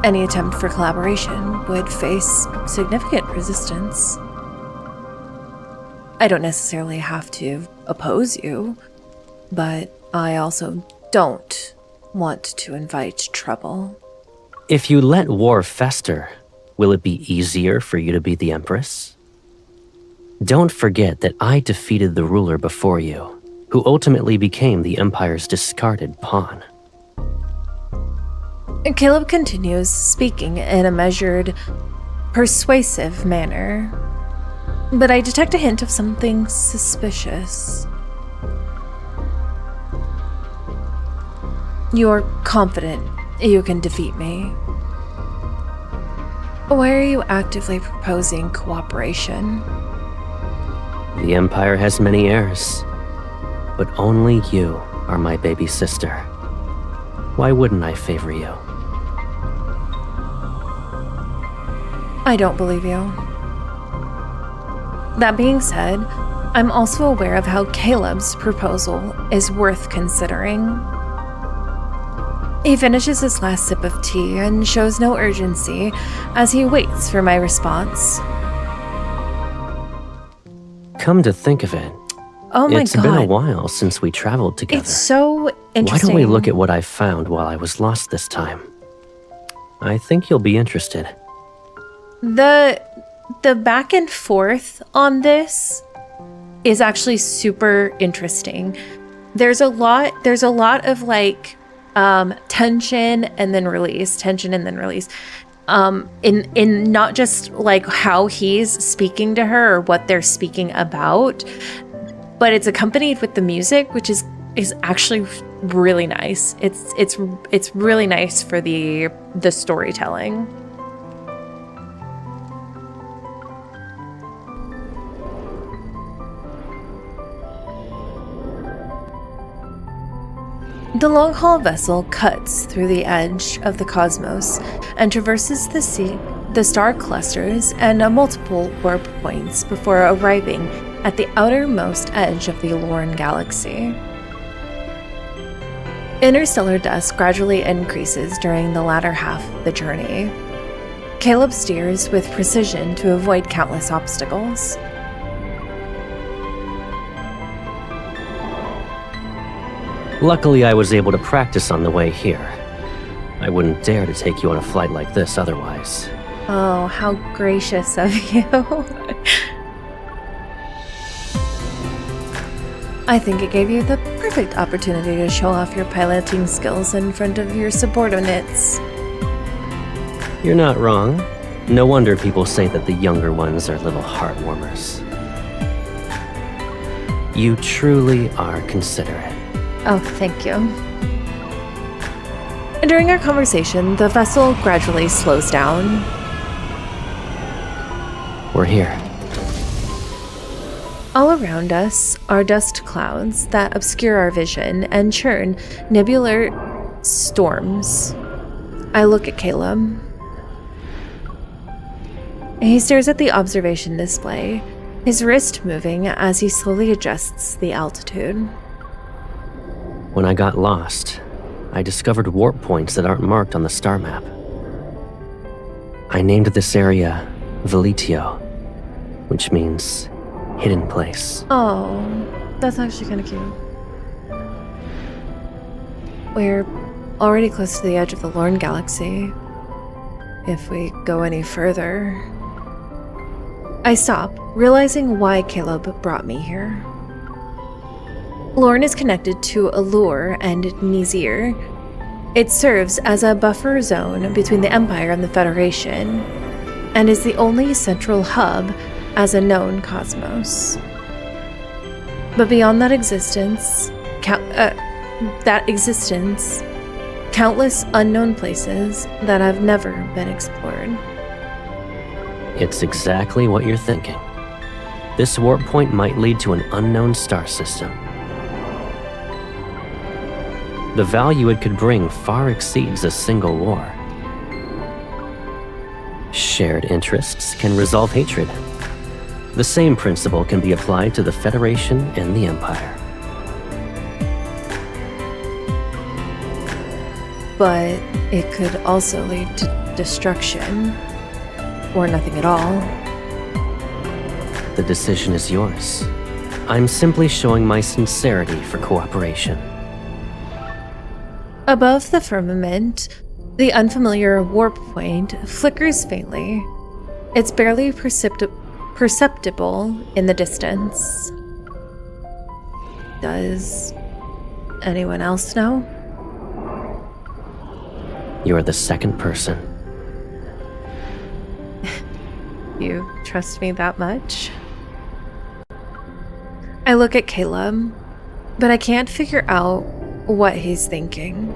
S1: any attempt for collaboration would face significant resistance. I don't necessarily have to oppose you, but I also don't want to invite trouble.
S5: If you let war fester, will it be easier for you to be the Empress? Don't forget that I defeated the ruler before you, who ultimately became the Empire's discarded pawn.
S1: Caleb continues, speaking in a measured, persuasive manner, but I detect a hint of something suspicious. You're confident you can defeat me. Why are you actively proposing cooperation?
S5: The Empire has many heirs, but only you are my baby sister. Why wouldn't I favor you?
S1: I don't believe you. That being said, I'm also aware of how Caleb's proposal is worth considering. He finishes his last sip of tea and shows no urgency as he waits for my response.
S5: Come to think of it,
S1: Oh my god.
S5: it's been a while since we traveled together.
S1: It's so
S5: Why
S1: interesting.
S5: don't we look at what I found while I was lost this time? I think you'll be interested.
S1: The back and forth on this is actually super interesting. There's a lot of like tension and then release, tension and then release. In not just like how he's speaking to her or what they're speaking about, but it's accompanied with the music, which is actually really nice. It's really nice for the storytelling. The long-haul vessel cuts through the edge of the cosmos and traverses the star clusters and multiple warp points before arriving at the outermost edge of the Lorne galaxy. Interstellar dust gradually increases during the latter half of the journey. Caleb steers with precision to avoid countless obstacles.
S5: Luckily, I was able to practice on the way here. I wouldn't dare to take you on a flight like this otherwise.
S1: Oh, how gracious of you. I think it gave you the perfect opportunity to show off your piloting skills in front of your subordinates.
S5: You're not wrong. No wonder people say that the younger ones are little heartwarmers. You truly are considerate.
S1: Oh, thank you. During our conversation, the vessel gradually slows down.
S5: We're here.
S1: All around us are dust clouds that obscure our vision and churn nebular storms. I look at Caleb. He stares at the observation display, his wrist moving as he slowly adjusts the altitude.
S5: When I got lost, I discovered warp points that aren't marked on the star map. I named this area Veletio, which means hidden place.
S1: Oh, that's actually kind of cute. We're already close to the edge of the Lorne galaxy. If we go any further... I stop, realizing why Caleb brought me here. Lorne is connected to Allure and Nizir. It serves as a buffer zone between the Empire and the Federation, and is the only central hub as a known cosmos. But beyond that existence, countless unknown places that have never been explored.
S5: It's exactly what you're thinking. This warp point might lead to an unknown star system. The value it could bring far exceeds a single war. Shared interests can resolve hatred. The same principle can be applied to the Federation and the Empire.
S1: But it could also lead to destruction, or nothing at all.
S5: The decision is yours. I'm simply showing my sincerity for cooperation.
S1: Above the firmament, the unfamiliar warp point flickers faintly. It's barely perceptible in the distance. Does anyone else know?
S5: You're the second person.
S1: You trust me that much? I look at Caleb, but I can't figure out what he's thinking.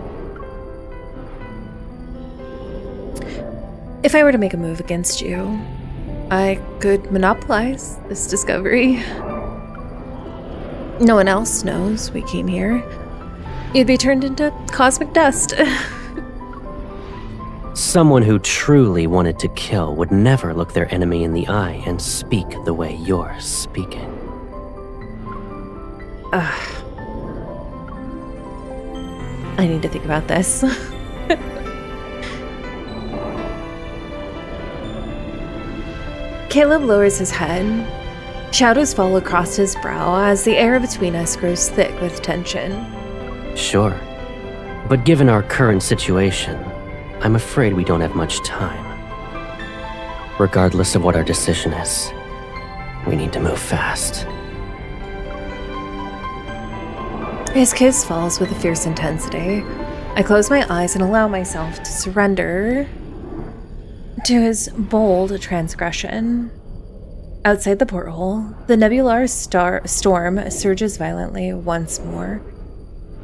S1: If I were to make a move against you, I could monopolize this discovery. No one else knows we came here. You'd be turned into cosmic dust.
S5: Someone who truly wanted to kill would never look their enemy in the eye and speak the way you're speaking.
S1: I need to think about this. Caleb lowers his head. Shadows fall across his brow as the air between us grows thick with tension.
S5: Sure. But given our current situation, I'm afraid we don't have much time. Regardless of what our decision is, we need to move fast.
S1: His kiss falls with a fierce intensity. I close my eyes and allow myself to surrender to his bold transgression. Outside the porthole, the nebular storm surges violently once more,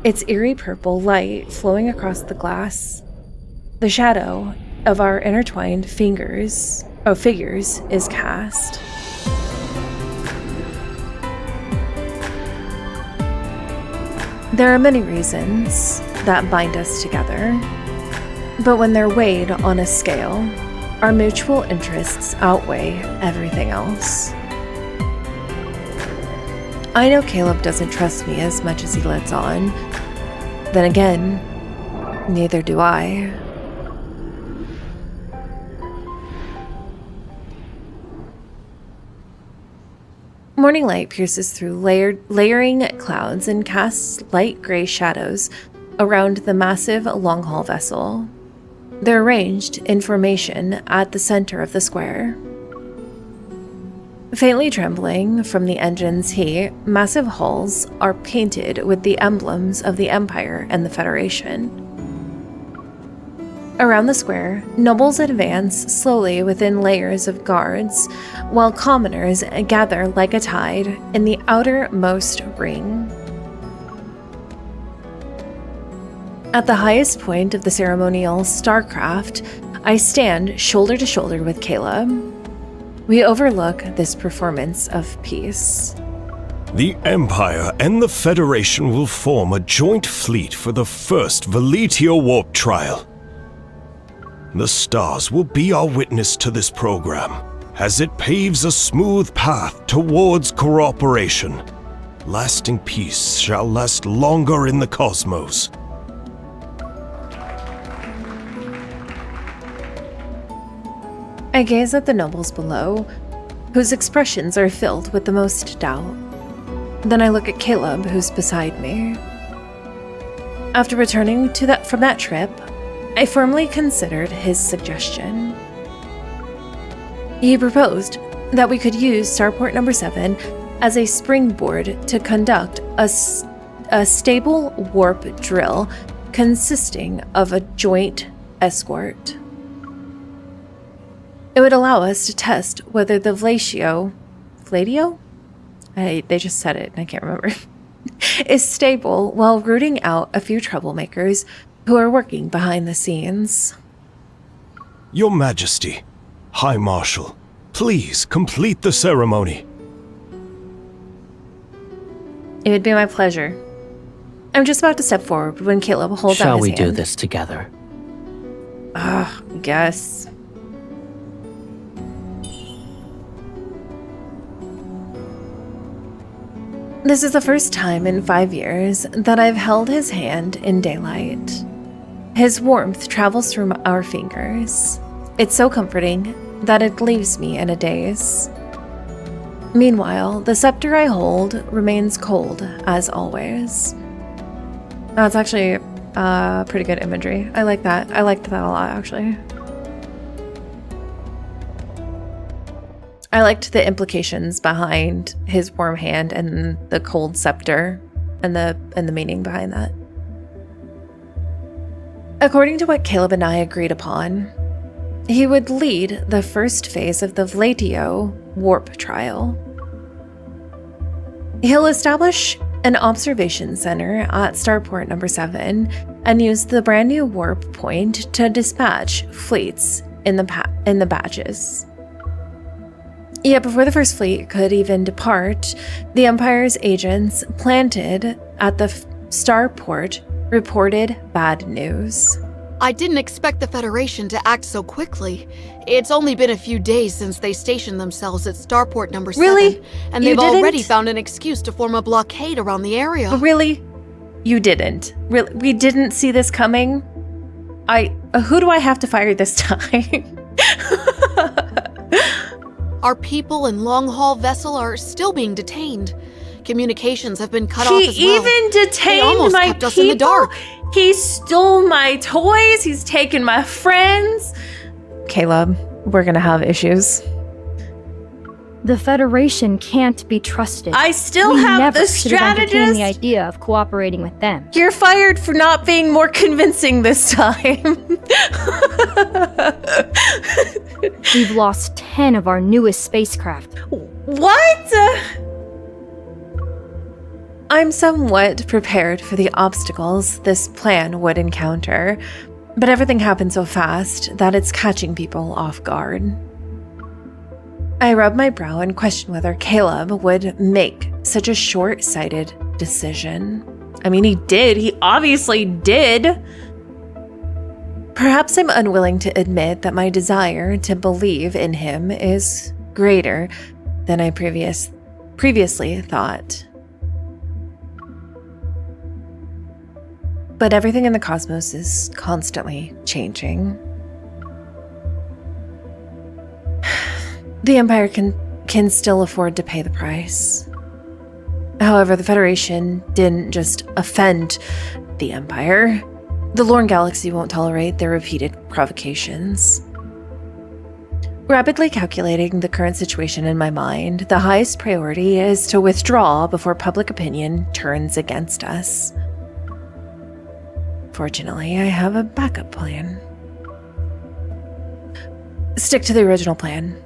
S1: its eerie purple light flowing across the glass. The shadow of our intertwined figures is cast. There are many reasons that bind us together, but when they're weighed on a scale, our mutual interests outweigh everything else. I know Caleb doesn't trust me as much as he lets on. Then again, neither do I. Morning light pierces through layering clouds and casts light gray shadows around the massive long-haul vessel. They're arranged in formation at the center of the square. Faintly trembling from the engine's heat, massive hulls are painted with the emblems of the Empire and the Federation. Around the square, nobles advance slowly within layers of guards, while commoners gather like a tide in the outermost ring. At the highest point of the ceremonial starcraft, I stand shoulder to shoulder with Caleb. We overlook this performance of peace.
S7: The Empire and the Federation will form a joint fleet for the first Veletio warp trial. The stars will be our witness to this program, as it paves a smooth path towards cooperation. Lasting peace shall last longer in the cosmos.
S1: I gaze at the nobles below, whose expressions are filled with the most doubt. Then I look at Caleb, who's beside me. After returning from that trip, I firmly considered his suggestion. He proposed that we could use Starport Number 7 as a springboard to conduct a stable warp drill consisting of a joint escort. It would allow us to test whether the Veletio? They just said it and I can't remember. is stable while rooting out a few troublemakers who are working behind the scenes.
S7: Your Majesty, High Marshal, please complete the ceremony.
S1: It would be my pleasure. I'm just about to step forward when Caleb holds out his hand.
S5: Shall we do this together?
S1: Guess. This is the first time in 5 years that I've held his hand in daylight. His warmth travels through our fingers. It's so comforting that it leaves me in a daze. Meanwhile, the scepter I hold remains cold as always. That's actually pretty good imagery. I like that. I liked that a lot, actually. I liked the implications behind his warm hand and the cold scepter and the meaning behind that. According to what Caleb and I agreed upon, he would lead the first phase of the Veletio warp trial. He'll establish an observation center at Starport Number 7 and use the brand new warp point to dispatch fleets in the batches. Yet before the first fleet could even depart, the Empire's agents planted at the starport reported bad news.
S2: I didn't expect the Federation to act so quickly. It's only been a few days since they stationed themselves at Starport Number 7.
S1: Really?
S2: And
S1: You
S2: they've already
S1: didn't?
S2: found an excuse to form a blockade around the area.
S1: Really? You didn't. Really? We didn't see this coming? Who do I have to fire this time?
S2: Our people and long-haul vessel are still being detained. Communications have been cut off as well.
S1: He even
S2: They
S1: detained
S2: almost
S1: my
S2: kept us
S1: people.
S2: in the dark.
S1: He stole my toys. He's taken my friends. Caleb, we're gonna have issues.
S6: The Federation can't be trusted.
S1: I still
S6: We
S1: have
S6: never
S1: the
S6: should have entertained
S1: strategist.
S6: the idea of cooperating with them.
S1: You're fired for not being more convincing this time.
S6: We've lost 10 of our newest spacecraft.
S1: What? I'm somewhat prepared for the obstacles this plan would encounter, but everything happened so fast that it's catching people off guard. I rub my brow and question whether Caleb would make such a short-sighted decision. I mean, he did. He obviously did. Perhaps I'm unwilling to admit that my desire to believe in him is greater than I previously thought. But everything in the cosmos is constantly changing. The Empire can still afford to pay the price. However, the Federation didn't just offend the Empire. The Lorne Galaxy won't tolerate their repeated provocations. Rapidly calculating the current situation in my mind, the highest priority is to withdraw before public opinion turns against us. Fortunately, I have a backup plan. Stick to the original plan.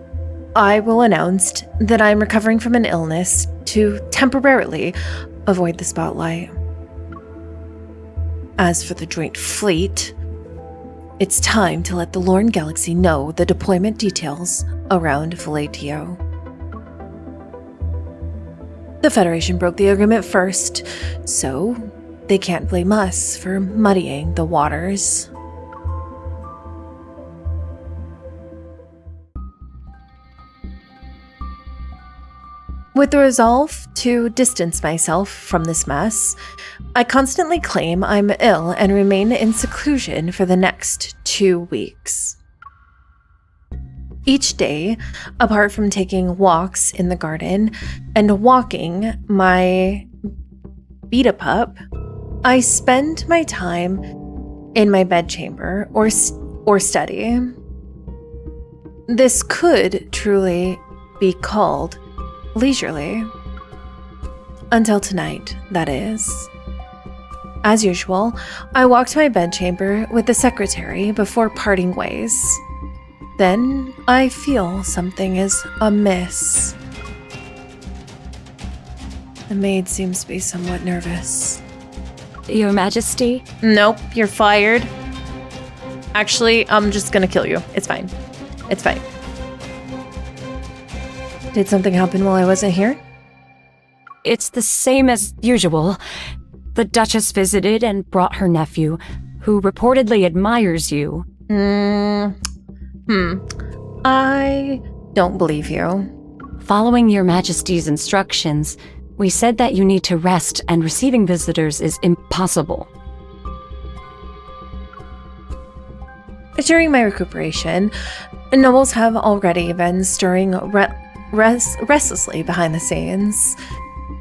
S1: I will announce that I'm recovering from an illness to temporarily avoid the spotlight. As for the joint fleet, it's time to let the Lorne Galaxy know the deployment details around Valetio. The Federation broke the agreement first, so they can't blame us for muddying the waters. With the resolve to distance myself from this mess, I constantly claim I'm ill and remain in seclusion for the next 2 weeks. Each day, apart from taking walks in the garden and walking my beta pup, I spend my time in my bedchamber or study. This could truly be called leisurely. Until tonight, that is. As usual, I walk to my bedchamber with the secretary before parting ways. Then I feel something is amiss. The maid seems to be somewhat nervous.
S4: Your Majesty?
S1: Nope, you're fired. Actually, I'm just gonna kill you. It's fine. It's fine. Did something happen while I wasn't here?
S4: It's the same as usual. The Duchess visited and brought her nephew, who reportedly admires you.
S1: I don't believe you.
S4: Following your Majesty's instructions, we said that you need to rest and receiving visitors is impossible.
S1: During my recuperation, nobles have already been stirring restlessly behind the scenes.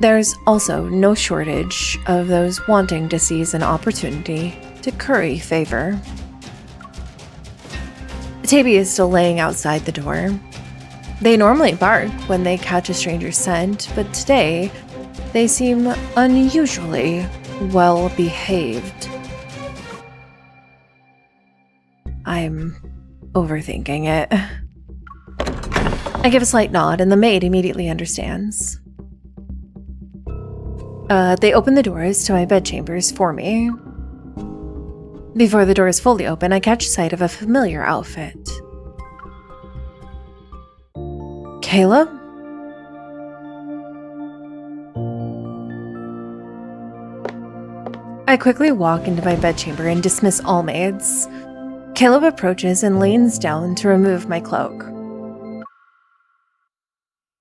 S1: There's also no shortage of those wanting to seize an opportunity to curry favor. Taby is still laying outside the door. They normally bark when they catch a stranger's scent, but today they seem unusually well behaved. I'm overthinking it. I give a slight nod, and the maid immediately understands. They open the doors to my bedchambers for me. Before the door is fully open, I catch sight of a familiar outfit. Caleb? I quickly walk into my bedchamber and dismiss all maids. Caleb approaches and leans down to remove my cloak.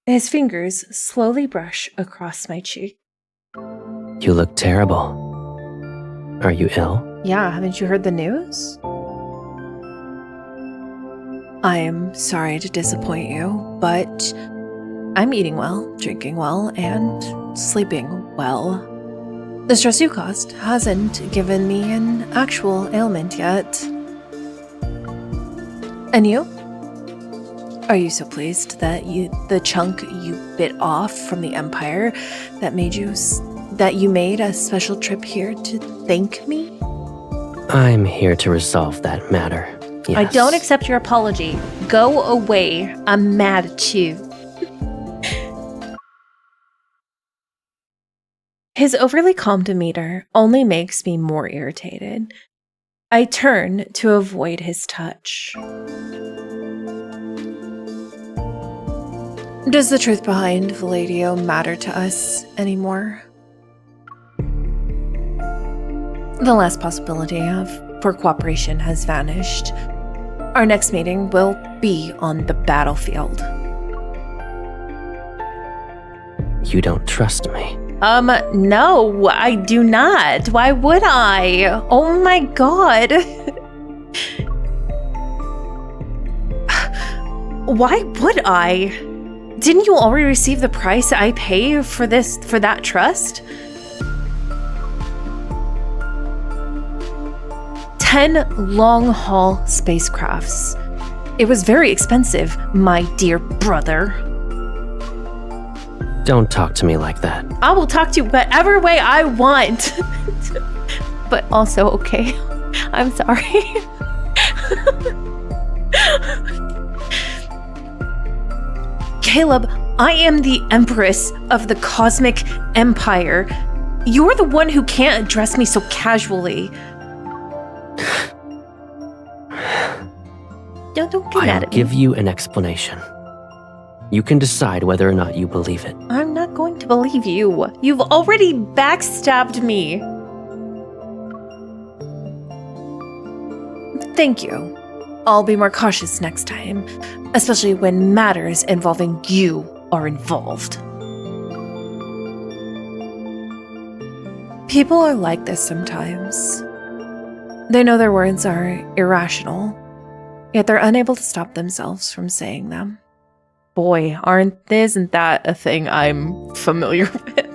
S1: His fingers slowly brush across my cheek.
S5: You look terrible. Are you ill?
S1: Yeah, haven't you heard the news? I am sorry to disappoint you, but I'm eating well, drinking well, and sleeping well. The stress you caused hasn't given me an actual ailment yet. And you? Are you so pleased that the chunk you bit off from the Empire that you made a special trip here to thank me?
S5: I'm here to resolve that matter. Yes.
S1: I don't accept your apology. Go away. I'm mad at you. His overly calm demeanor only makes me more irritated. I turn to avoid his touch. Does the truth behind Valadio matter to us anymore? The last possibility for cooperation has vanished. Our next meeting will be on the battlefield.
S5: You don't trust me.
S1: No, I do not. Why would I? Oh my god. Why would I? Didn't you already receive the price I pay for that trust? 10 long-haul spacecrafts. It was very expensive, my dear brother.
S5: Don't talk to me like that.
S1: I will talk to you whatever way I want. But also, okay, I'm sorry. Caleb, I am the Empress of the Cosmic Empire. You're the one who can't address me so casually. Don't get mad
S5: I'll
S1: at me.
S5: give you an explanation. You can decide whether or not you believe it.
S1: I'm not going to believe you. You've already backstabbed me. Thank you. I'll be more cautious next time, especially when matters involving you are involved. People are like this sometimes. They know their words are irrational, yet they're unable to stop themselves from saying them. Boy, isn't that a thing I'm familiar with?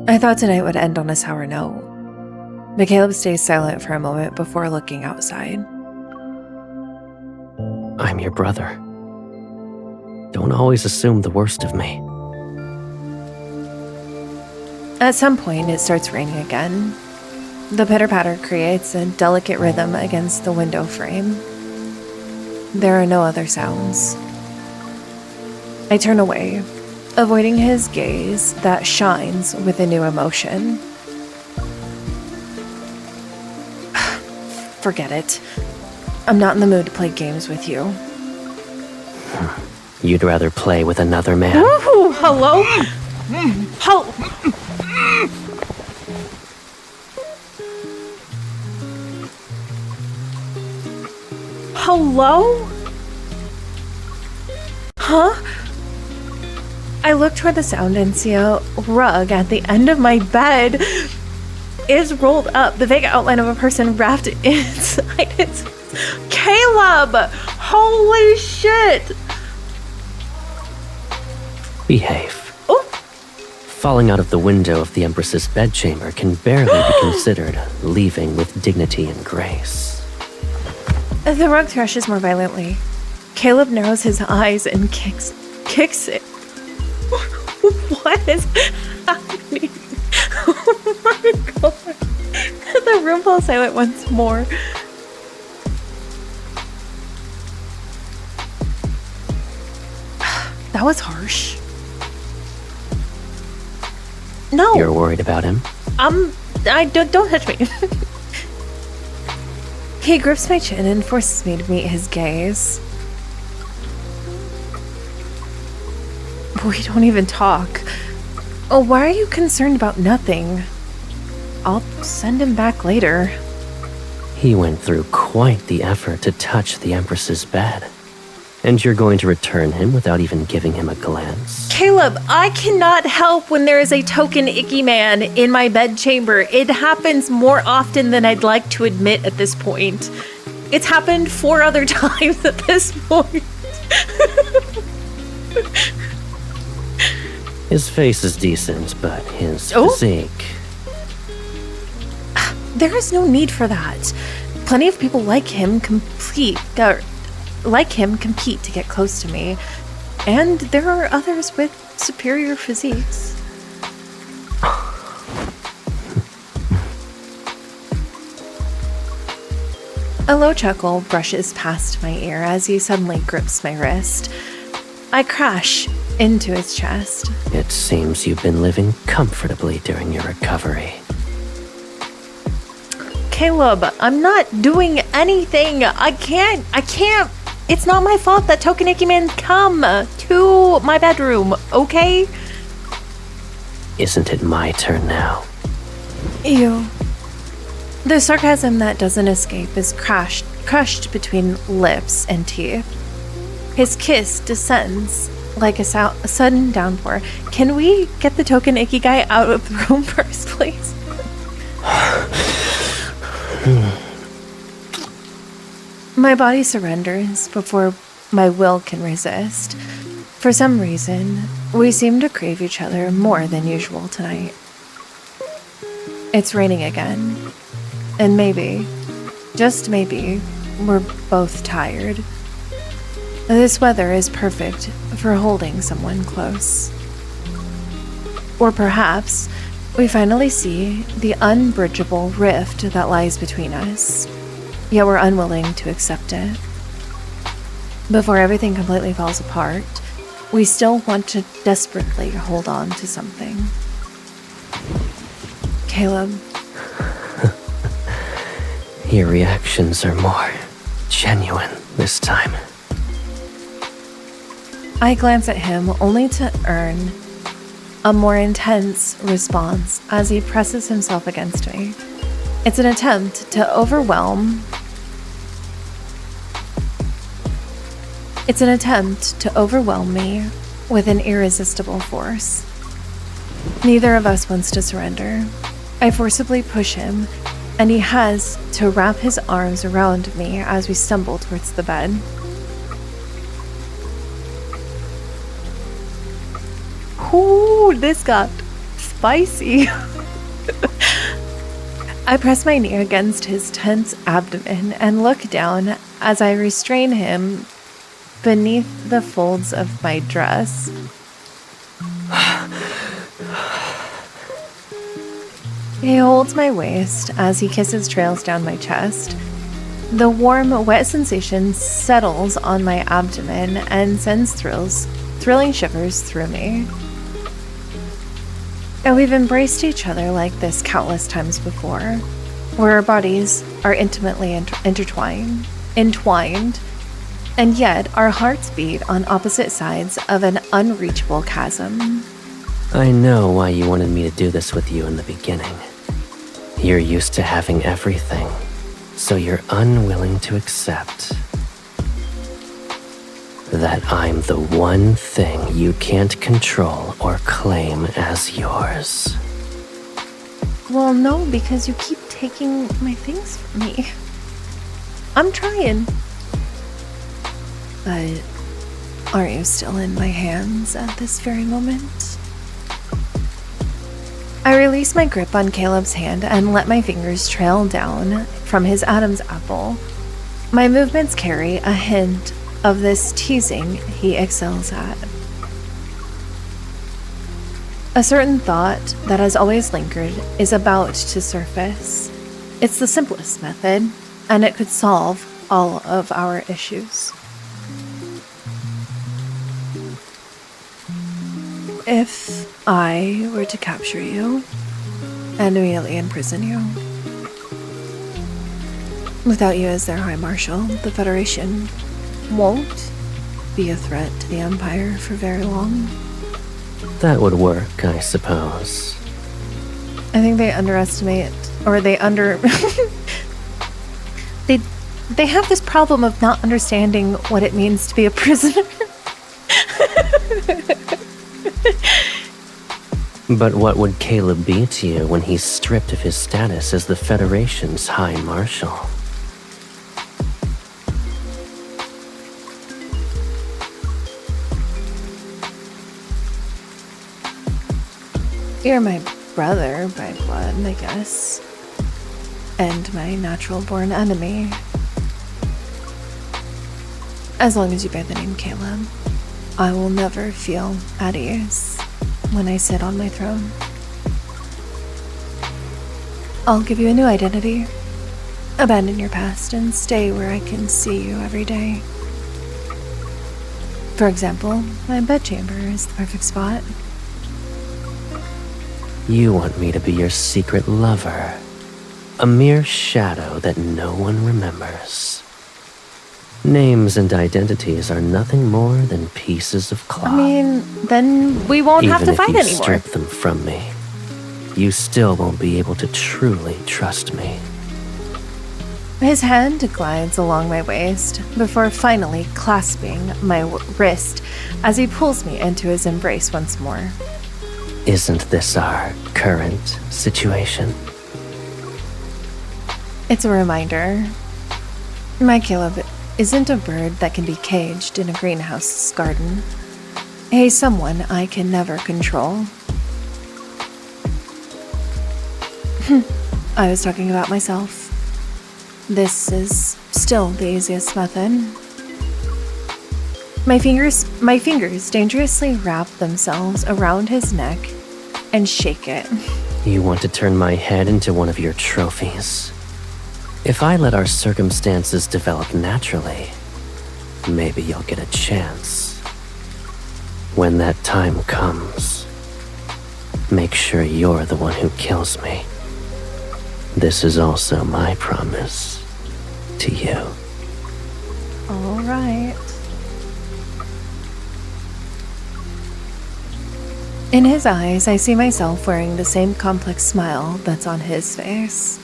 S1: I thought tonight would end on a sour note, but Caleb stays silent for a moment before looking outside.
S5: I'm your brother. Don't always assume the worst of me.
S1: At some point, it starts raining again. The pitter-patter creates a delicate rhythm against the window frame. There are no other sounds. I turn away, avoiding his gaze that shines with a new emotion. Forget it. I'm not in the mood to play games with you.
S5: You'd rather play with another man.
S1: Woohoo! Hello? Hello? Huh? I look toward the sound and see a rug at the end of my bed is rolled up, the vague outline of a person wrapped inside it. Caleb! Holy shit!
S5: Behave.
S1: Oh!
S5: Falling out of the window of the Empress's bedchamber can barely be considered leaving with dignity and grace.
S1: The rug thrashes more violently. Caleb narrows his eyes and kicks it. What is happening? Oh my god. The room falls silent once more. That was harsh. No.
S5: You're worried about him?
S1: Don't touch me. He grips my chin and forces me to meet his gaze. We don't even talk. Oh, why are you concerned about nothing? I'll send him back later.
S5: He went through quite the effort to touch the Empress's bed. And you're going to return him without even giving him a glance?
S1: Caleb, I cannot help when there is a token icky man in my bedchamber. It happens more often than I'd like to admit at this point. It's happened 4 other times at this point.
S5: His face is decent, but his physique...
S1: There is no need for that. Plenty of people like him like him compete to get close to me, and there are others with superior physiques. A low chuckle brushes past my ear as he suddenly grips my wrist. I crash into his chest.
S5: It seems you've been living comfortably during your recovery.
S1: Caleb, I'm not doing anything. I can't. It's not my fault that Tokaniki Man come to my bedroom, okay?
S5: Isn't it my turn now?
S1: Ew. The sarcasm that doesn't escape is crushed between lips and teeth. His kiss descends like a sudden downpour. Can we get the Tokaniki guy out of the room first, please? My body surrenders before my will can resist. For some reason, we seem to crave each other more than usual tonight. It's raining again. And maybe, just maybe, we're both tired. This weather is perfect for holding someone close. Or perhaps we finally see the unbridgeable rift that lies between us, yet we're unwilling to accept it. Before everything completely falls apart, we still want to desperately hold on to something. Caleb.
S5: Your reactions are more genuine this time.
S1: I glance at him only to earn a more intense response as he presses himself against me. It's an attempt to overwhelm. It's an attempt to overwhelm me with an irresistible force. Neither of us wants to surrender. I forcibly push him, and he has to wrap his arms around me as we stumble towards the bed. Ooh, this got spicy. I press my knee against his tense abdomen and look down as I restrain him beneath the folds of my dress. He holds my waist as he kisses trails down my chest. The warm, wet sensation settles on my abdomen and sends thrilling shivers through me. And we've embraced each other like this countless times before, where our bodies are intimately entwined, and yet our hearts beat on opposite sides of an unreachable chasm.
S5: I know why you wanted me to do this with you in the beginning. You're used to having everything, so you're unwilling to accept that I'm the one thing you can't control or claim as yours.
S1: Well, no, because you keep taking my things from me. I'm trying. But are you still in my hands at this very moment? I release my grip on Caleb's hand and let my fingers trail down from his Adam's apple. My movements carry a hint of this teasing he excels at. A certain thought that has always lingered is about to surface. It's the simplest method, and it could solve all of our issues. If I were to capture you and immediately imprison you, without you as their High Marshal, the Federation won't be a threat to the Empire for very long.
S5: That would work, I suppose.
S1: I think they underestimate, or they they have this problem of not understanding what it means to be a prisoner.
S5: But what would Caleb be to you when he's stripped of his status as the Federation's High Marshal?
S1: You're my brother by blood, I guess. And my natural-born enemy. As long as you bear the name Caleb, I will never feel at ease when I sit on my throne. I'll give you a new identity. Abandon your past and stay where I can see you every day. For example, my bedchamber is the perfect spot.
S5: You want me to be your secret lover. A mere shadow that no one remembers. Names and identities are nothing more than pieces of cloth.
S1: I mean, then we won't have to fight
S5: Even if
S1: anymore.
S5: you strip them from me, you still won't be able to truly trust me.
S1: His hand glides along my waist before finally clasping my wrist as he pulls me into his embrace once more.
S5: Isn't this our current situation?
S1: It's a reminder. My Caleb isn't a bird that can be caged in a greenhouse garden. He's someone I can never control. I was talking about myself. This is still the easiest method. My fingers dangerously wrap themselves around his neck and shake it.
S5: You want to turn my head into one of your trophies. If I let our circumstances develop naturally, maybe you'll get a chance. When that time comes, make sure you're the one who kills me. This is also my promise to you.
S1: All right. In his eyes, I see myself wearing the same complex smile that's on his face.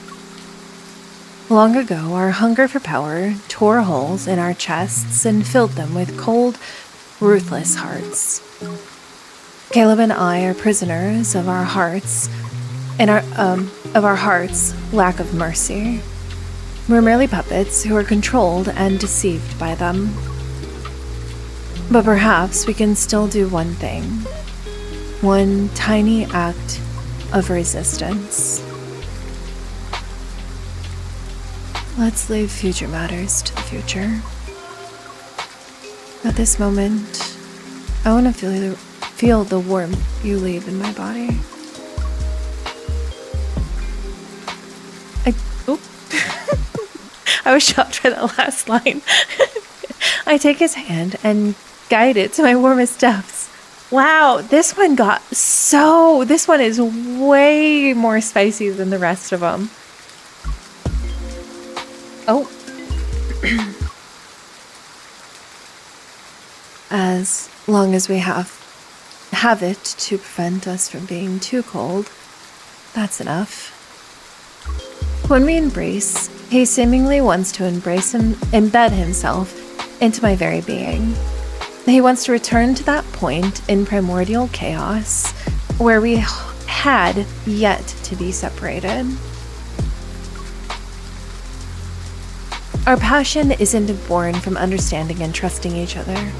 S1: Long ago, our hunger for power tore holes in our chests and filled them with cold, ruthless hearts. Caleb and I are prisoners of our hearts, and our hearts' lack of mercy. We're merely puppets who are controlled and deceived by them. But perhaps we can still do one thing. One tiny act of resistance. Let's leave future matters to the future. At this moment, I want to feel the warmth you leave in my body. I was shocked by that last line. I take his hand and guide it to my warmest depths. Wow, this one is way more spicy than the rest of them. Oh. As long as we have it to prevent us from being too cold, that's enough. When we embrace, he seemingly wants to embed himself into my very being. He wants to return to that point in primordial chaos where we had yet to be separated. Our passion isn't born from understanding and trusting each other.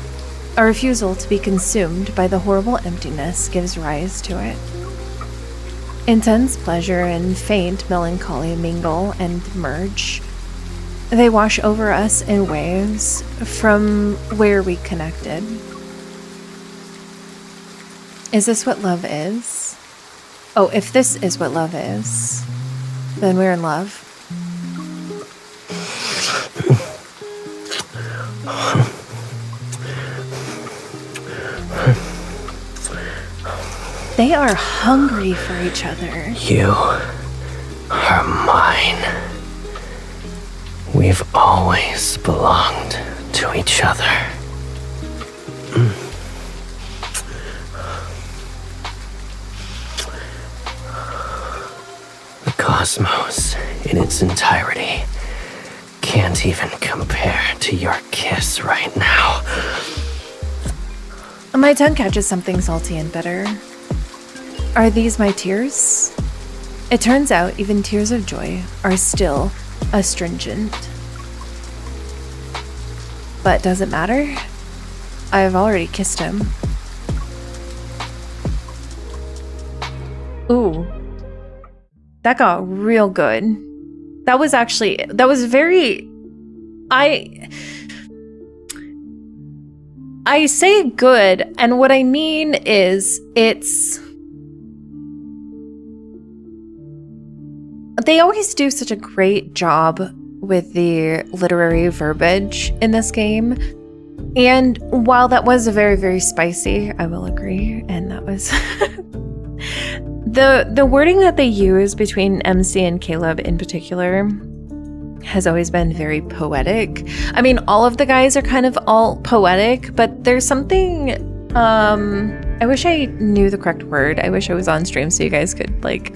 S1: Our refusal to be consumed by the horrible emptiness gives rise to it. Intense pleasure and faint melancholy mingle and merge. They wash over us in waves from where we connected. Is this what love is? Oh, if this is what love is, then we're in love. They are hungry for each other.
S5: You are mine. We've always belonged to each other. The cosmos in its entirety can't even compare to your kiss right now.
S1: My tongue catches something salty and bitter. Are these my tears? It turns out even tears of joy are still astringent. But does it matter? I've already kissed him. Ooh. That got real good. That was very... I say good, and what I mean is they always do such a great job with the literary verbiage in this game. And while that was very, very spicy, I will agree, and that was the wording that they use between MC and Caleb in particular has always been very poetic. I mean, all of the guys are kind of all poetic, but there's something, I wish I knew the correct word. I wish I was on stream so you guys could, like,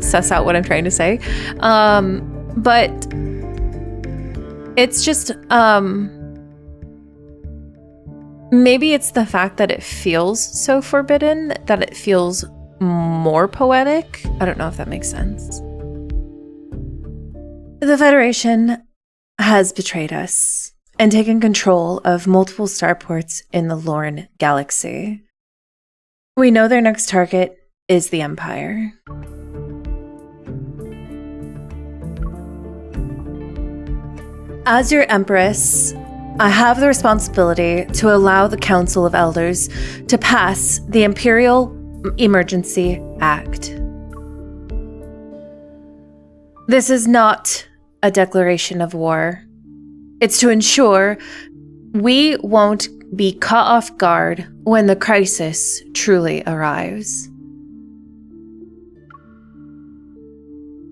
S1: suss out what I'm trying to say. But it's just, maybe it's the fact that it feels so forbidden that it feels more poetic. I don't know if that makes sense. The Federation has betrayed us and taken control of multiple starports in the Lorne galaxy. We know their next target is the Empire. As your Empress, I have the responsibility to allow the Council of Elders to pass the Imperial Emergency Act. This is not a declaration of war. It's to ensure we won't be caught off guard when the crisis truly arrives.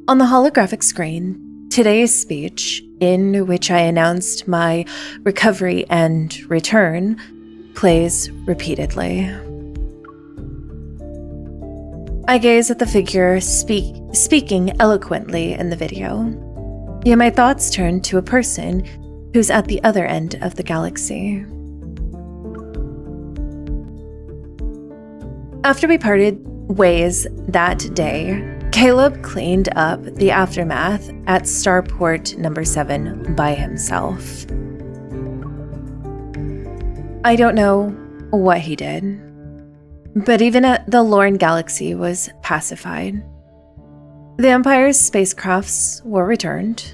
S1: On the holographic screen, today's speech, in which I announced my recovery and return, plays repeatedly. I gaze at the figure speaking eloquently in the video. Yet my thoughts turn to a person who's at the other end of the galaxy. After we parted ways that day, Caleb cleaned up the aftermath at Starport number 7 by himself. I don't know what he did, but even the Lorne galaxy was pacified. The Empire's spacecrafts were returned.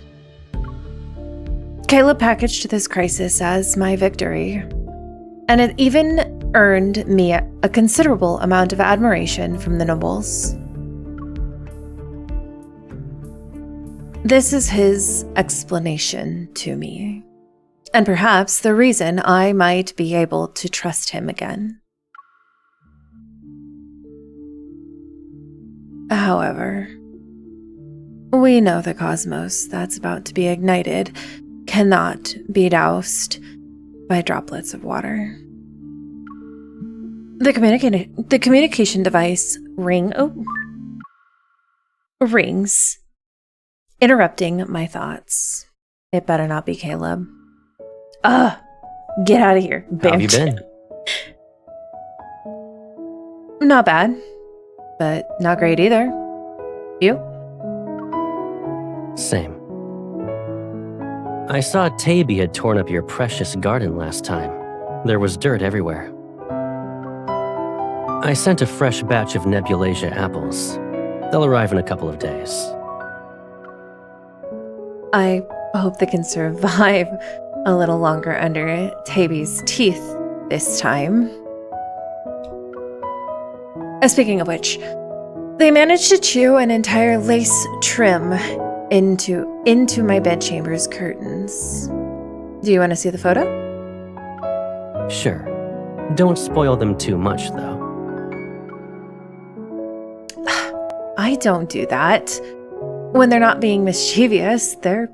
S1: Caleb packaged this crisis as my victory, and it even earned me a considerable amount of admiration from the nobles. This is his explanation to me, and perhaps the reason I might be able to trust him again. However, we know the cosmos that's about to be ignited cannot be doused by droplets of water. The communication device rings, interrupting my thoughts. It better not be Caleb. Get out of here, bitch.
S5: How have you been?
S1: Not bad, but not great either. You?
S5: Same. I saw Taby had torn up your precious garden last time. There was dirt everywhere. I sent a fresh batch of Nebulasia apples. They'll arrive in a couple of days.
S1: I hope they can survive a little longer under Taby's teeth this time. Speaking of which, they managed to chew an entire lace trim into my bedchamber's curtains. Do you want to see the photo?
S5: Sure. Don't spoil them too much, though.
S1: I don't do that. When they're not being mischievous, they're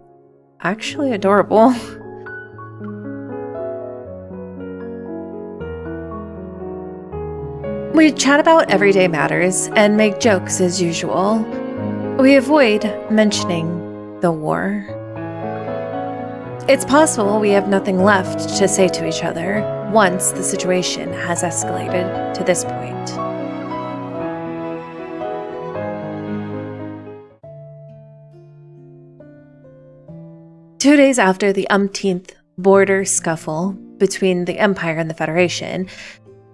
S1: actually adorable. We chat about everyday matters and make jokes as usual. We avoid mentioning the war. It's possible we have nothing left to say to each other once the situation has escalated to this point. Two days after the umpteenth border scuffle between the Empire and the Federation,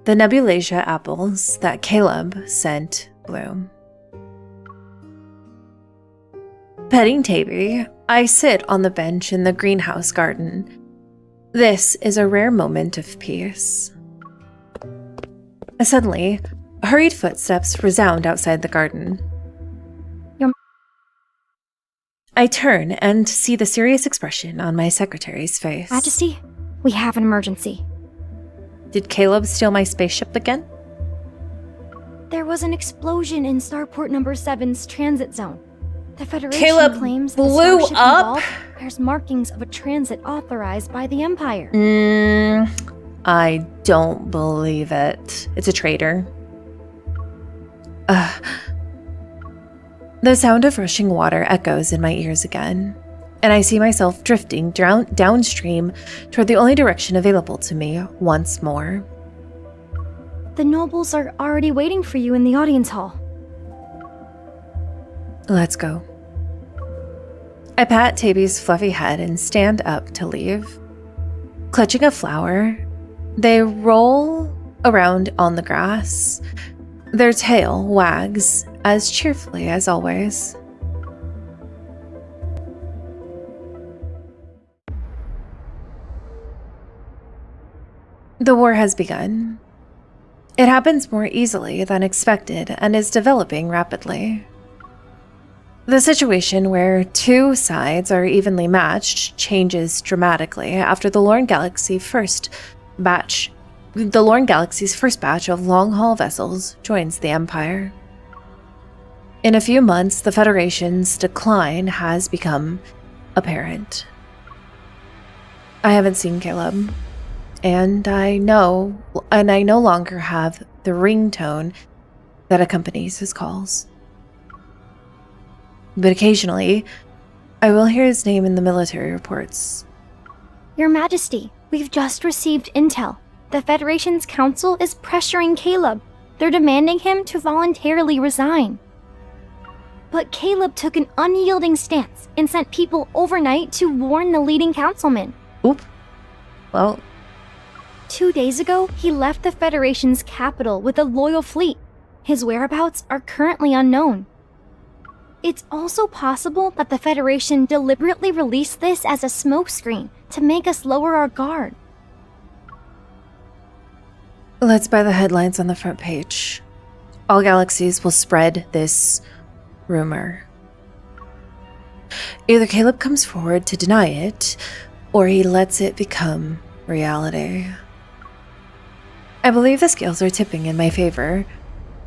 S1: the Nebulasia apples that Caleb sent bloom. Petting Taby, I sit on the bench in the greenhouse garden. This is a rare moment of peace. Suddenly, hurried footsteps resound outside the garden. I turn and see the serious expression on my secretary's face.
S6: Majesty, we have an emergency.
S1: Did Caleb steal my spaceship again?
S6: There was an explosion in Starport Number 7's transit zone. The Federation
S1: Caleb
S6: claims
S1: blew
S6: the starship
S1: up?
S6: involved bears markings of a transit authorized by the Empire.
S1: I don't believe it. It's a traitor. The sound of rushing water echoes in my ears again, and I see myself drifting downstream toward the only direction available to me once more.
S6: The nobles are already waiting for you in the audience hall.
S1: Let's go. I pat Taby's fluffy head and stand up to leave. Clutching a flower, they roll around on the grass. Their tail wags as cheerfully as always. The war has begun. It happens more easily than expected and is developing rapidly. The situation where two sides are evenly matched changes dramatically after the Lorne Galaxy's first batch of long-haul vessels joins the Empire. In a few months, the Federation's decline has become apparent. I haven't seen Caleb, and I no longer have the ringtone that accompanies his calls. But occasionally, I will hear his name in the military reports.
S6: Your Majesty, we've just received intel. The Federation's council is pressuring Caleb. They're demanding him to voluntarily resign. But Caleb took an unyielding stance and sent people overnight to warn the leading councilman.
S1: Oop. Well,
S6: 2 days ago, he left the Federation's capital with a loyal fleet. His whereabouts are currently unknown. It's also possible that the Federation deliberately released this as a smokescreen to make us lower our guard.
S1: let's buy the headlines on the front page. All galaxies will spread this rumor. Either Caleb comes forward to deny it, or he lets it become reality. I believe the scales are tipping in my favor,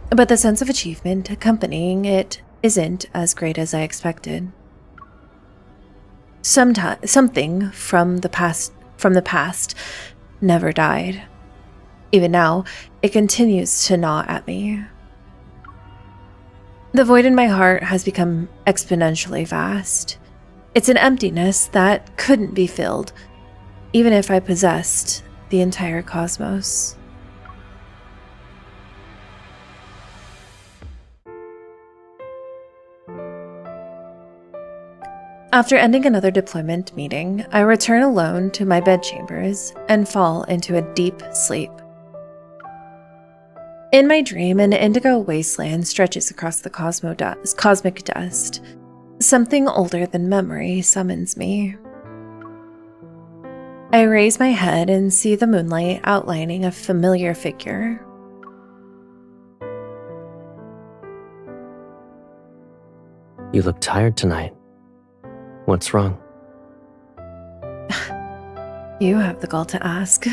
S1: but the sense of achievement accompanying it isn't as great as I expected. Something from the past never died. Even now, it continues to gnaw at me. The void in my heart has become exponentially vast. It's an emptiness that couldn't be filled, even if I possessed the entire cosmos. After ending another deployment meeting, I return alone to my bedchambers and fall into a deep sleep. In my dream, an indigo wasteland stretches across the cosmic dust. Something older than memory summons me. I raise my head and see the moonlight outlining a familiar figure.
S5: You look tired tonight. What's wrong?
S1: You have the gall to ask.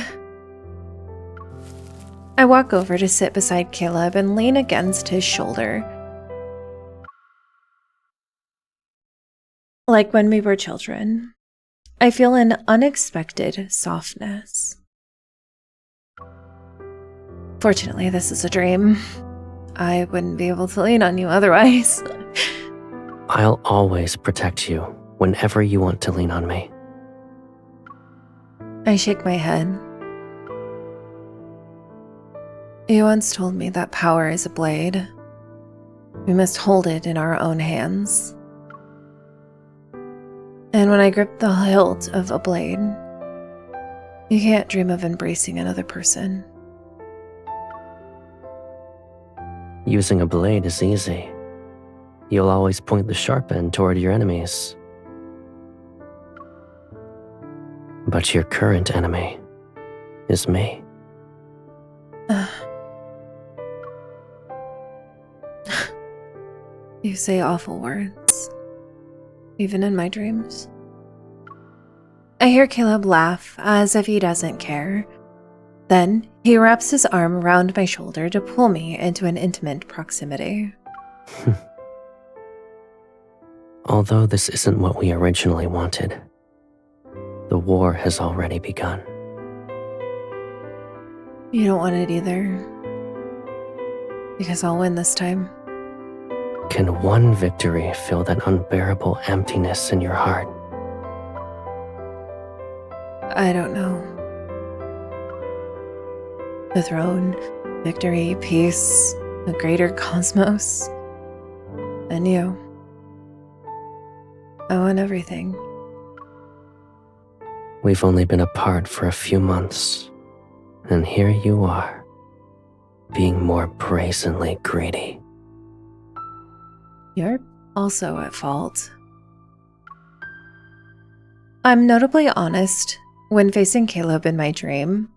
S1: I walk over to sit beside Caleb and lean against his shoulder. Like when we were children, I feel an unexpected softness. Fortunately, this is a dream. I wouldn't be able to lean on you otherwise.
S5: I'll always protect you whenever you want to lean on me.
S1: I shake my head. You once told me that power is a blade. We must hold it in our own hands. And when I grip the hilt of a blade, you can't dream of embracing another person.
S5: Using a blade is easy. You'll always point the sharp end toward your enemies. But your current enemy is me.
S1: You say awful words, even in my dreams. I hear Caleb laugh as if he doesn't care. Then he wraps his arm around my shoulder to pull me into an intimate proximity.
S5: Although this isn't what we originally wanted, the war has already begun.
S1: You don't want it either. Because I'll win this time.
S5: Can one victory fill that unbearable emptiness in your heart?
S1: I don't know. The throne, victory, peace, a greater cosmos. And you. I want everything.
S5: We've only been apart for a few months, and here you are, being more brazenly greedy.
S1: You're also at fault. I'm notably honest when facing Caleb in my dream.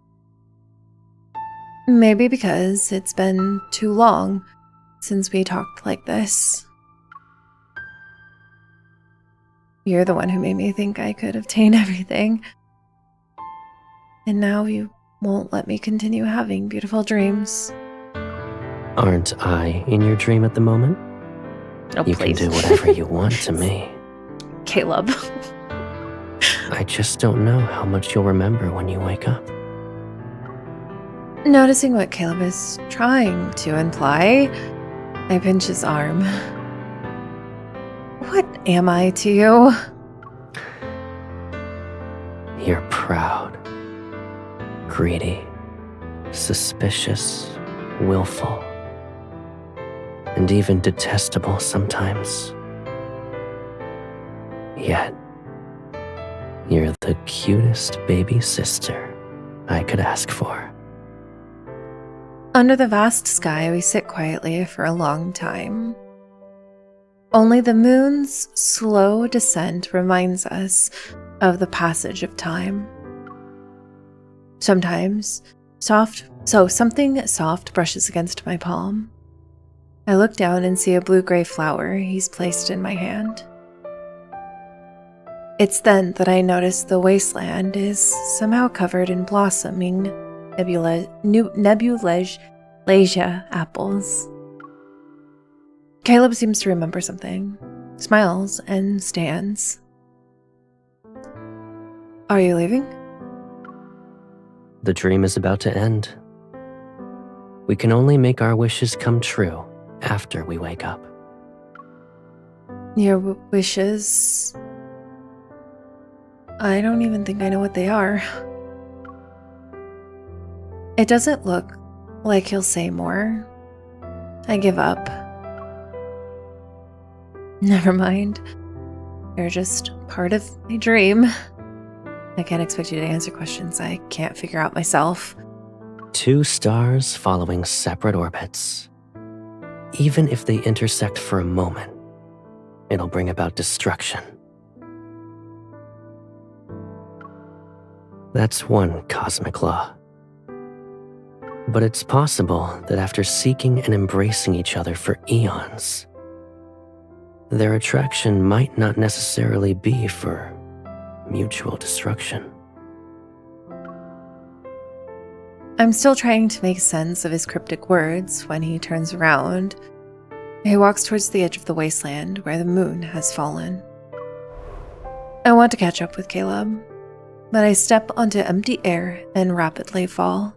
S1: Maybe because it's been too long since we talked like this. You're the one who made me think I could obtain everything. And now you won't let me continue having beautiful dreams.
S5: Aren't I in your dream at the moment?
S1: Oh,
S5: You
S1: please.
S5: can do whatever you want to me.
S1: Caleb.
S5: I just don't know how much you'll remember when you wake up.
S1: Noticing what Caleb is trying to imply, I pinch his arm. What am I to you?
S5: You're proud, greedy, suspicious, willful, and even detestable sometimes. Yet, you're the cutest baby sister I could ask for.
S1: Under the vast sky, we sit quietly for a long time. Only the moon's slow descent reminds us of the passage of time. Sometimes, something soft brushes against my palm. I look down and see a blue-gray flower he's placed in my hand. It's then that I notice the wasteland is somehow covered in blossoming nebulasia apples. Caleb seems to remember something, smiles, and stands. Are you leaving?
S5: The dream is about to end. We can only make our wishes come true after we wake up.
S1: Your wishes... I don't even think I know what they are. It doesn't look like he'll say more. I give up. Never mind. You're just part of my dream. I can't expect you to answer questions I can't figure out myself.
S5: 2 stars following separate orbits. Even if they intersect for a moment, it'll bring about destruction. That's one cosmic law. But it's possible that after seeking and embracing each other for eons, their attraction might not necessarily be for mutual destruction.
S1: I'm still trying to make sense of his cryptic words when he turns around. He walks towards the edge of the wasteland where the moon has fallen. I want to catch up with Caleb, but I step onto empty air and rapidly fall.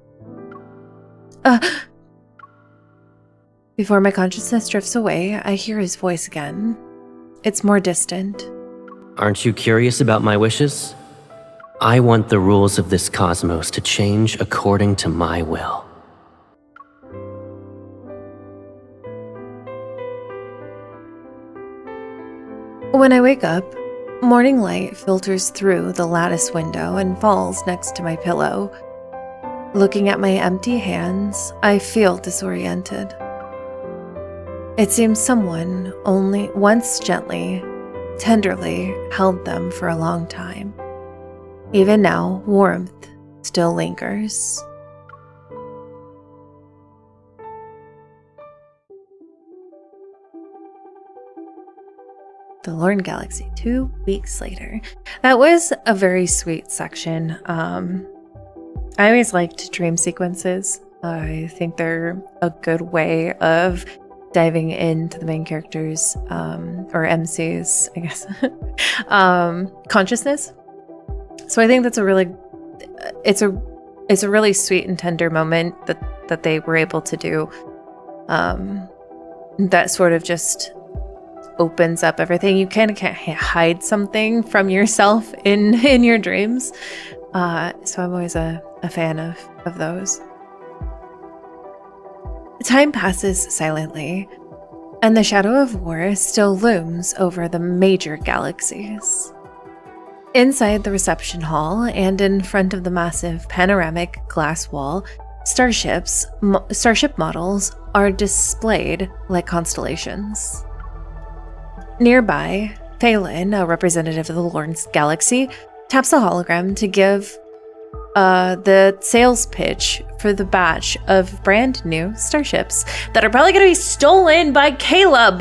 S1: Before my consciousness drifts away, I hear his voice again. It's more distant.
S5: Aren't you curious about my wishes? I want the rules of this cosmos to change according to my will.
S1: When I wake up, morning light filters through the lattice window and falls next to my pillow. Looking at my empty hands, I feel disoriented. It seems someone only once gently, tenderly held them for a long time. Even now, warmth still lingers. The Lorne Galaxy, 2 weeks later. That was a very sweet section. I always liked dream sequences. I think they're a good way of diving into the main characters, or MC's, I guess, consciousness. So I think that's it's a really sweet and tender moment that they were able to do. That sort of just opens up everything. You kind of can't hide something from yourself in your dreams. So I'm always a fan of those. Time passes silently, and the shadow of war still looms over the major galaxies. Inside the reception hall and in front of the massive panoramic glass wall, starship models are displayed like constellations. Nearby, Phelan, a representative of the Lorne Galaxy, taps a hologram to give the sales pitch for the batch of brand new starships that are probably going to be stolen by Caleb.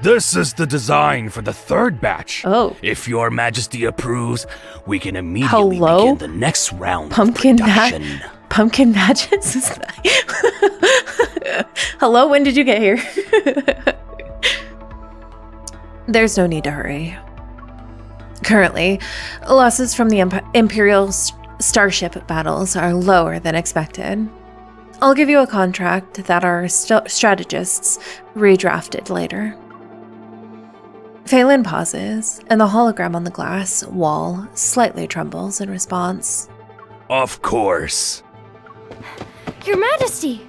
S8: This is the design for the third batch.
S1: Oh.
S8: If your majesty approves, we can immediately begin the next round of
S1: Pumpkin
S8: production.
S1: Pumpkin Matches? Hello, when did you get here? There's no need to hurry. Currently, losses from the Imperial starship battles are lower than expected. I'll give you a contract that our strategists redrafted later. Phelan pauses, and the hologram on the glass wall slightly trembles in response.
S8: Of course.
S6: Your Majesty!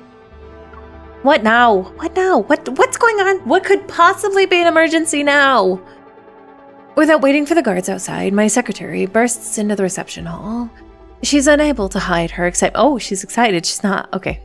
S1: What now? What now? What's going on? What could possibly be an emergency now? Without waiting for the guards outside, my secretary bursts into the reception hall. She's unable to hide her excitement. Oh, she's excited. She's not. Okay.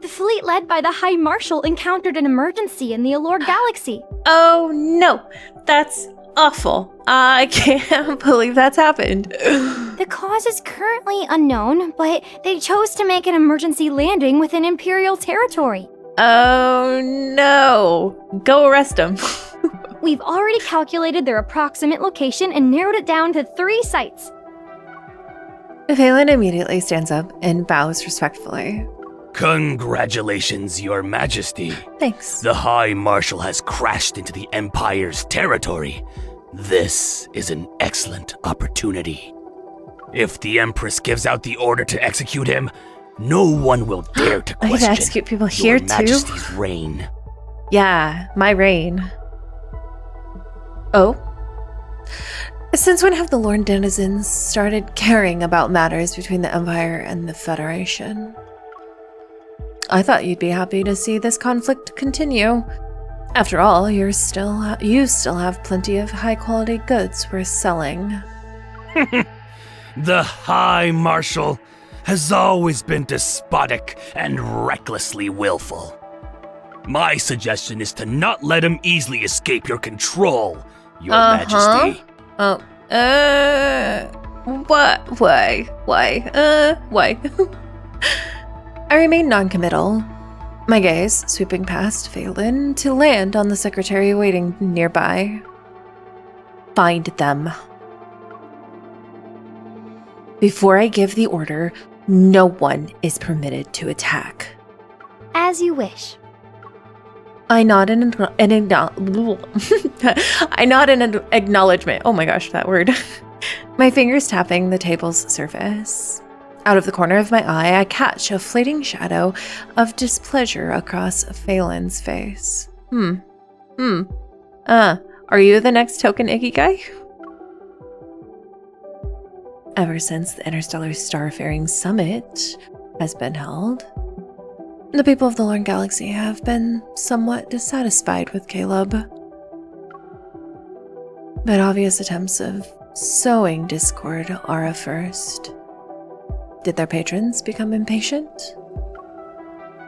S6: The fleet led by the High Marshal encountered an emergency in the Allure Galaxy.
S1: Oh, no. That's awful. I can't believe that's happened.
S6: The cause is currently unknown, but they chose to make an emergency landing within Imperial territory.
S1: Oh, no. Go arrest them.
S6: We've already calculated their approximate location and narrowed it down to 3 sites.
S1: Phelan immediately stands up and bows respectfully.
S8: Congratulations, Your Majesty.
S1: Thanks.
S8: The High Marshal has crashed into the Empire's territory. This is an excellent opportunity. If the Empress gives out the order to execute him, no one will dare to
S1: I
S8: question
S1: can execute people here
S8: Your
S1: too?
S8: Majesty's reign.
S1: Yeah, my reign. Oh? Since when have the Lorne denizens started caring about matters between the Empire and the Federation? I thought you'd be happy to see this conflict continue. After all, you still have plenty of high-quality goods worth selling.
S8: The High Marshal has always been despotic and recklessly willful. My suggestion is to not let him easily escape your control, Your Majesty.
S1: Oh, what? Why? Why? I remain non-committal, my gaze sweeping past Phelan to land on the secretary waiting nearby. Find them. Before I give the order, no one is permitted to attack.
S6: As you wish.
S1: I nod in acknowledgement. Oh my gosh, that word. My fingers tapping the table's surface. Out of the corner of my eye, I catch a fleeting shadow of displeasure across Phelan's face. Are you the next token icky guy? Ever since the Interstellar Starfaring Summit has been held, the people of the Lorne Galaxy have been somewhat dissatisfied with Caleb. But obvious attempts of sowing discord are a first. Did their patrons become impatient?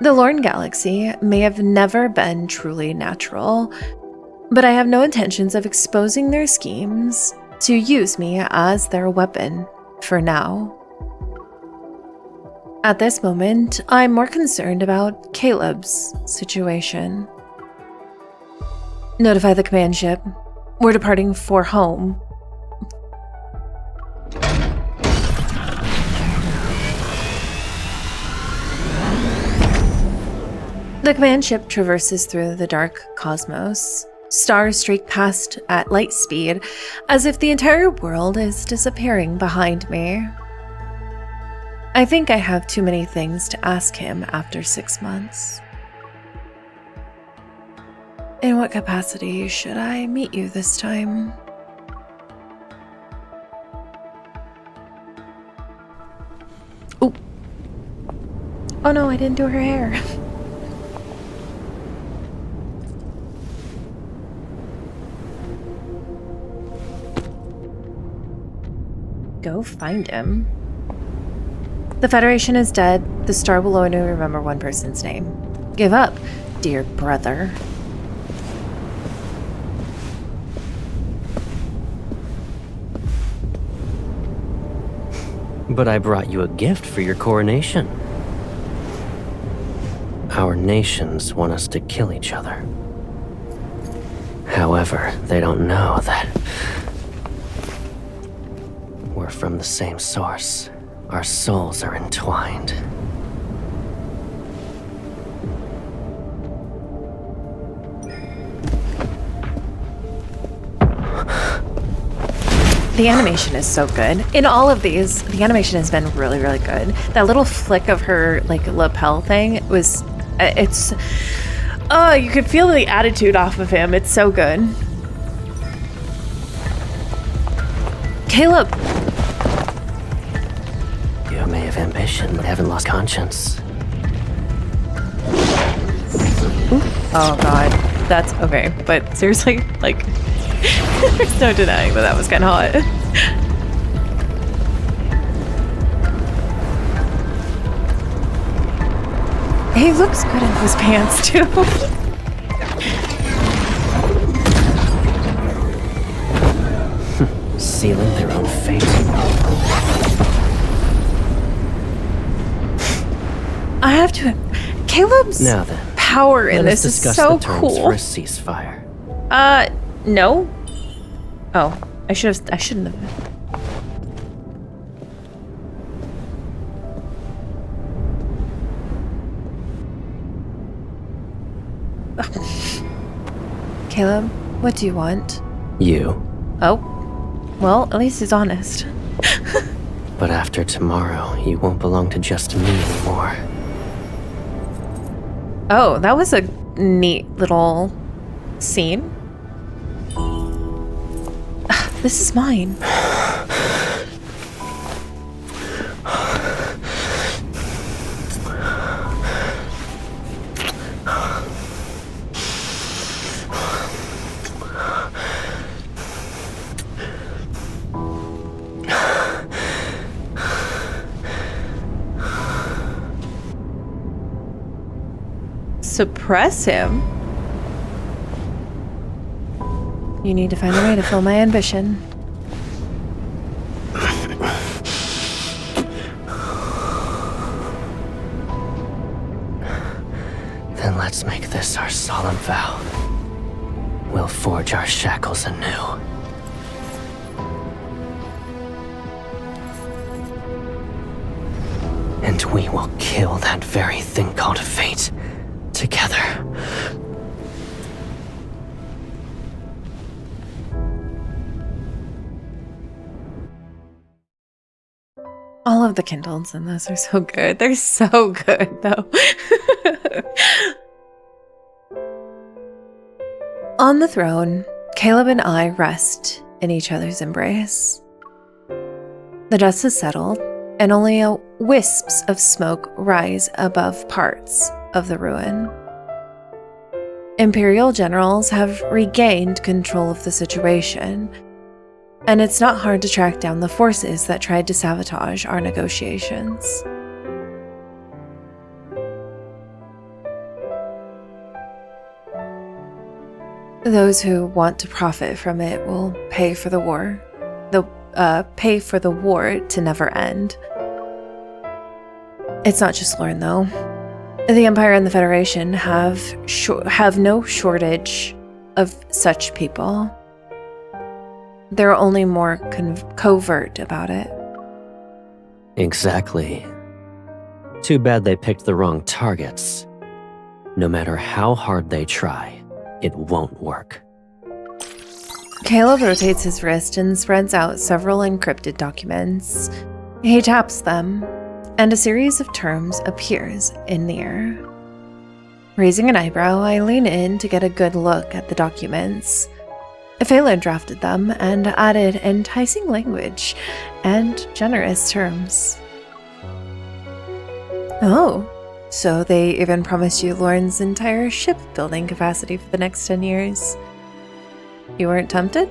S1: The Lorne Galaxy may have never been truly natural, but I have no intentions of exposing their schemes to use me as their weapon for now. At this moment, I'm more concerned about Caleb's situation. Notify the command ship. We're departing for home. The command ship traverses through the dark cosmos. Stars streak past at light speed, as if the entire world is disappearing behind me. I think I have too many things to ask him after 6 months. In what capacity should I meet you this time? Ooh. Oh no, I didn't do her hair. Go find him. The Federation is dead. The star will only remember one person's name. Give up, dear brother.
S5: But I brought you a gift for your coronation. Our nations want us to kill each other. However, they don't know that we're from the same source. Our souls are entwined.
S1: The animation is so good. In all of these, the animation has been really, really good. That little flick of her, like, lapel thing was... it's... Oh, you could feel the attitude off of him. It's so good. Caleb!
S5: You may have ambition, but haven't lost conscience.
S1: Oh god, that's okay. But seriously, like, there's no denying that was kind of hot. He looks good in those pants too.
S5: Sealing their own fate.
S1: I have to. Caleb's
S5: Now then,
S1: power in
S5: let us
S1: this is
S5: discuss
S1: so
S5: the terms
S1: cool.
S5: for a ceasefire.
S1: No. Oh, I shouldn't have. Caleb, what do you want?
S5: You.
S1: Oh, well, at least he's honest.
S5: But after tomorrow, you won't belong to just me anymore.
S1: Oh, that was a neat little scene. This is mine. Suppress him? You need to find a way to fill my ambition.
S5: Then let's make this our solemn vow. We'll forge our shackles anew. And we will kill that very thing called fate together.
S1: All of the Kindles in this are so good. They're so good, though. On the throne, Caleb and I rest in each other's embrace. The dust has settled, and only wisps of smoke rise above parts of the ruin. Imperial generals have regained control of the situation, and it's not hard to track down the forces that tried to sabotage our negotiations. Those who want to profit from it will pay for the war. pay for the war to never end. It's not just Lorne, though. The Empire and the Federation have no shortage of such people. They're only more covert about it.
S5: Exactly. Too bad they picked the wrong targets. No matter how hard they try, it won't work.
S1: Caleb rotates his wrist and spreads out several encrypted documents. He taps them, and a series of terms appears in the air. Raising an eyebrow, I lean in to get a good look at the documents. Phelan drafted them and added enticing language and generous terms. Oh, so they even promised you Lorne's entire shipbuilding capacity for the next 10 years. You weren't tempted?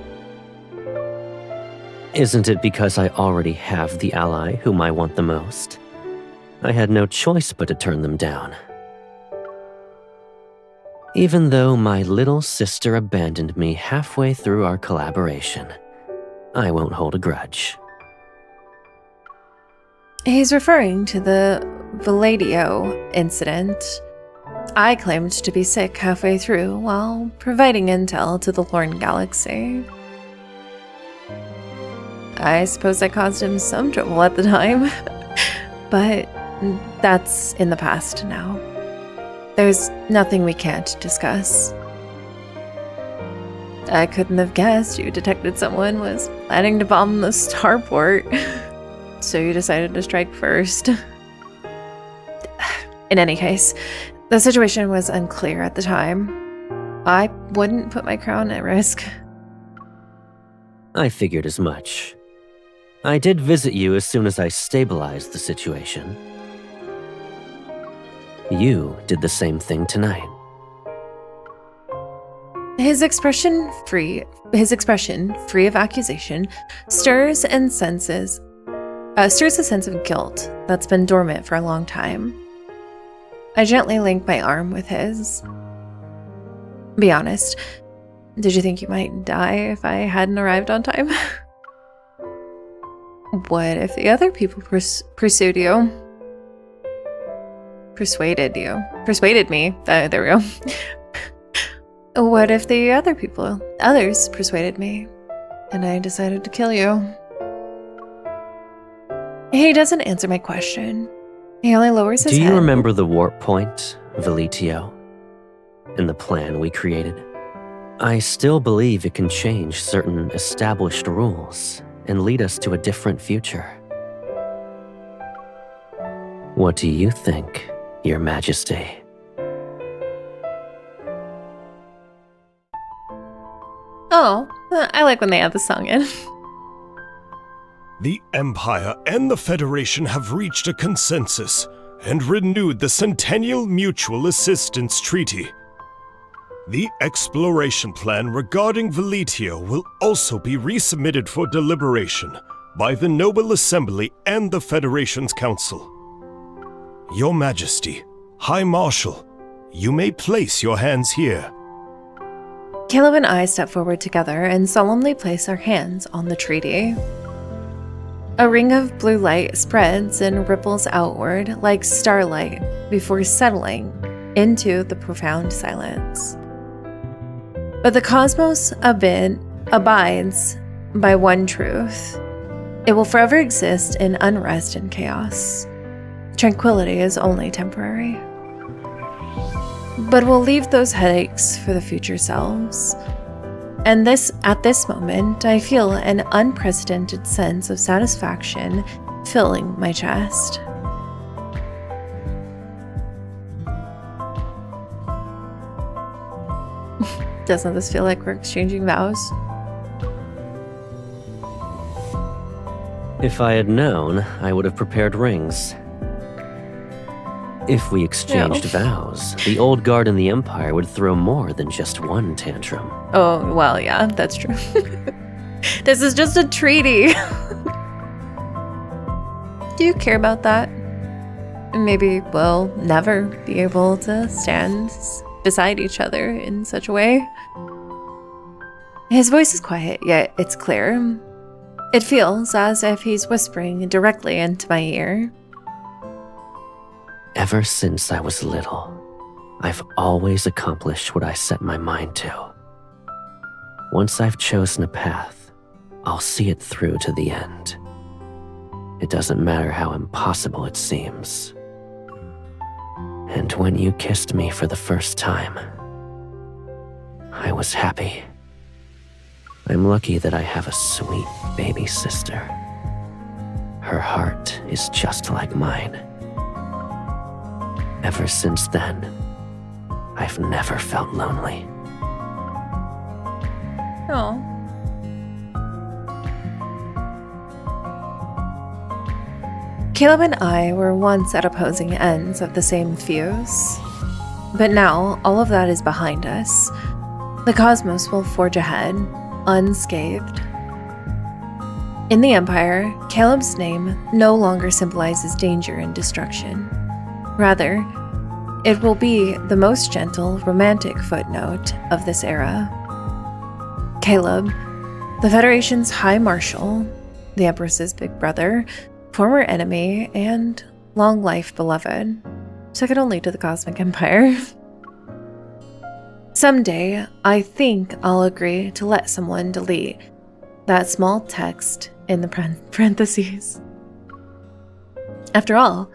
S5: Isn't it because I already have the ally whom I want the most? I had no choice but to turn them down. Even though my little sister abandoned me halfway through our collaboration, I won't hold a grudge.
S1: He's referring to the Valadio incident. I claimed to be sick halfway through while providing intel to the Lorne Galaxy. I suppose I caused him some trouble at the time, but that's in the past now. There's nothing we can't discuss. I couldn't have guessed you detected someone was planning to bomb the starport, so you decided to strike first. In any case, the situation was unclear at the time. I wouldn't put my crown at risk.
S5: I figured as much. I did visit you as soon as I stabilized the situation. You did the same thing tonight.
S1: His expression, free of accusation, stirs a sense of guilt that's been dormant for a long time. I gently link my arm with his. Be honest, did you think you might die if I hadn't arrived on time? What if the other people pursued you? Persuaded me. There we go. What if the others persuaded me, and I decided to kill you? He doesn't answer my question. He only lowers his head.
S5: Do you remember the warp point, Valitio? And the plan we created? I still believe it can change certain established rules and lead us to a different future. What do you think, Your Majesty?
S1: Oh, I like when they add the song in.
S7: The Empire and the Federation have reached a consensus and renewed the Centennial Mutual Assistance Treaty. The exploration plan regarding Valitio will also be resubmitted for deliberation by the Noble Assembly and the Federation's Council. Your Majesty, High Marshal, you may place your hands here.
S1: Caleb and I step forward together and solemnly place our hands on the treaty. A ring of blue light spreads and ripples outward like starlight before settling into the profound silence. But the cosmos abides by one truth. It will forever exist in unrest and chaos. Tranquility is only temporary. But we'll leave those headaches for the future selves. And at this moment, I feel an unprecedented sense of satisfaction filling my chest. Doesn't this feel like we're exchanging vows?
S5: If I had known, I would have prepared rings. If we exchanged vows, the old guard in the Empire would throw more than just one tantrum.
S1: Oh, well, yeah, that's true. This is just a treaty. Do you care about that? Maybe we'll never be able to stand beside each other in such a way. His voice is quiet, yet it's clear. It feels as if he's whispering directly into my ear.
S5: Ever since I was little, I've always accomplished what I set my mind to. Once I've chosen a path, I'll see it through to the end. It doesn't matter how impossible it seems. And when you kissed me for the first time, I was happy. I'm lucky that I have a sweet baby sister. Her heart is just like mine. Ever since then, I've never felt lonely.
S1: Oh. Caleb and I were once at opposing ends of the same fuse. But now, all of that is behind us. The cosmos will forge ahead, unscathed. In the Empire, Caleb's name no longer symbolizes danger and destruction. Rather, it will be the most gentle, romantic footnote of this era. Caleb, the Federation's High Marshal, the Empress's big brother, former enemy, and long life beloved, second only to the Cosmic Empire. Someday, I think I'll agree to let someone delete that small text in the parentheses. After all,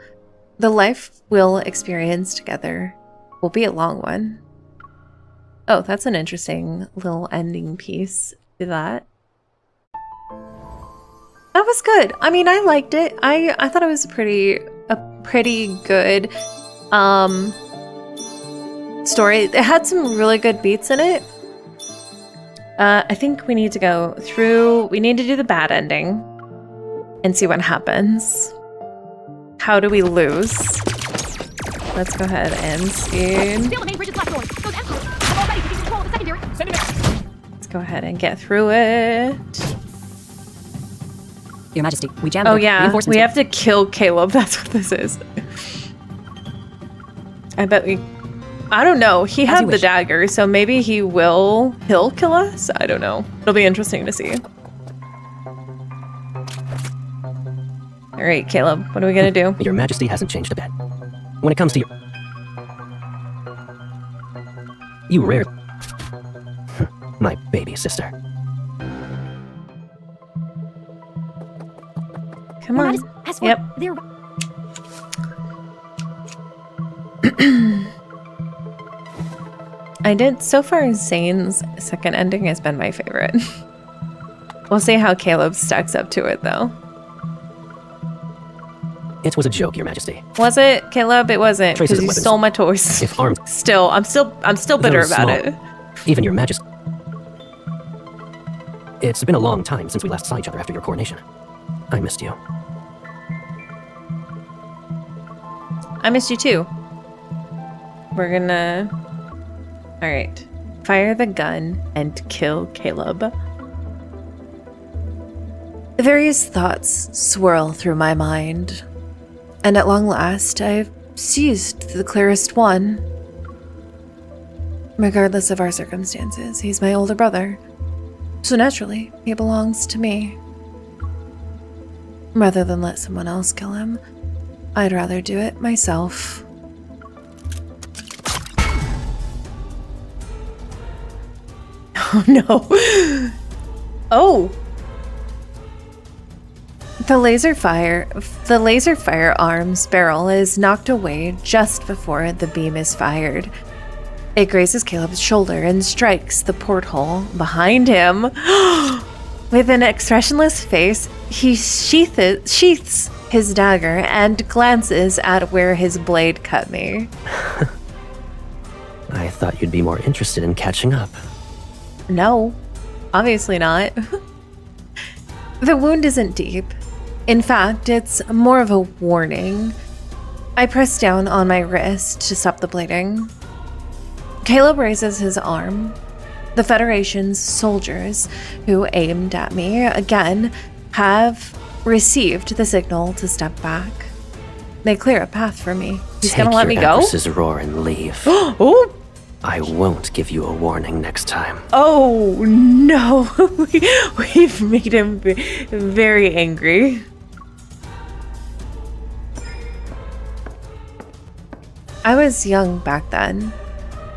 S1: the life we'll experience together will be a long one. Oh, that's an interesting little ending piece to that. That was good. I mean, I liked it. I thought it was a pretty good story. It had some really good beats in it. I think we need to go through. We need to do the bad ending and see what happens. How do we lose? Let's go ahead and see.
S2: Steal the main bridge's black doors. Those Empires have already taken control of the secondary.
S3: Send him in.
S1: Let's go ahead and get through it.
S4: Your Majesty, we jammed
S1: Oh
S4: the
S1: yeah,
S4: reinforcements.
S1: we have to kill Caleb. That's what this is. I bet we... I don't know. He
S4: As
S1: had
S4: you
S1: the
S4: wish.
S1: dagger, so maybe he'll kill us? I don't know. It'll be interesting to see. All right, Caleb, what are we gonna do?
S5: Your Majesty hasn't changed a bit. When it comes to you rare my baby sister.
S1: Come on.
S6: As for
S1: Yep.
S6: their
S1: I did so far. Zane's second ending has been my favorite. We'll see how Caleb stacks up to it, though.
S5: It was a joke, Your Majesty.
S1: Was it, Caleb? It wasn't,
S5: Traces
S1: because
S5: of
S1: you
S5: weapons.
S1: stole my toys.
S5: If armed,
S1: Still, I'm still bitter
S5: Those
S1: about
S5: small-
S1: it.
S5: even Your Majesty. It's been a long time since we last saw each other after your coronation. I missed you.
S1: I missed you too. We're gonna... Alright. Fire the gun and kill Caleb. Various thoughts swirl through my mind. And at long last, I've seized the clearest one. Regardless of our circumstances, he's my older brother. So naturally, he belongs to me. Rather than let someone else kill him, I'd rather do it myself. Oh no. Oh. The laser firearm's barrel is knocked away just before the beam is fired. It grazes Caleb's shoulder and strikes the porthole behind him. With an expressionless face, he sheaths his dagger and glances at where his blade cut me.
S5: I thought you'd be more interested in catching up.
S1: No, obviously not. The wound isn't deep. In fact, it's more of a warning. I press down on my wrist to stop the bleeding. Caleb raises his arm. The Federation's soldiers, who aimed at me again, have received the signal to step back. They clear a path for me. He's gonna let me go?
S5: Take your roar and leave.
S1: Oh!
S5: I won't give you a warning next time.
S1: Oh no, we've made him very angry. I was young back then.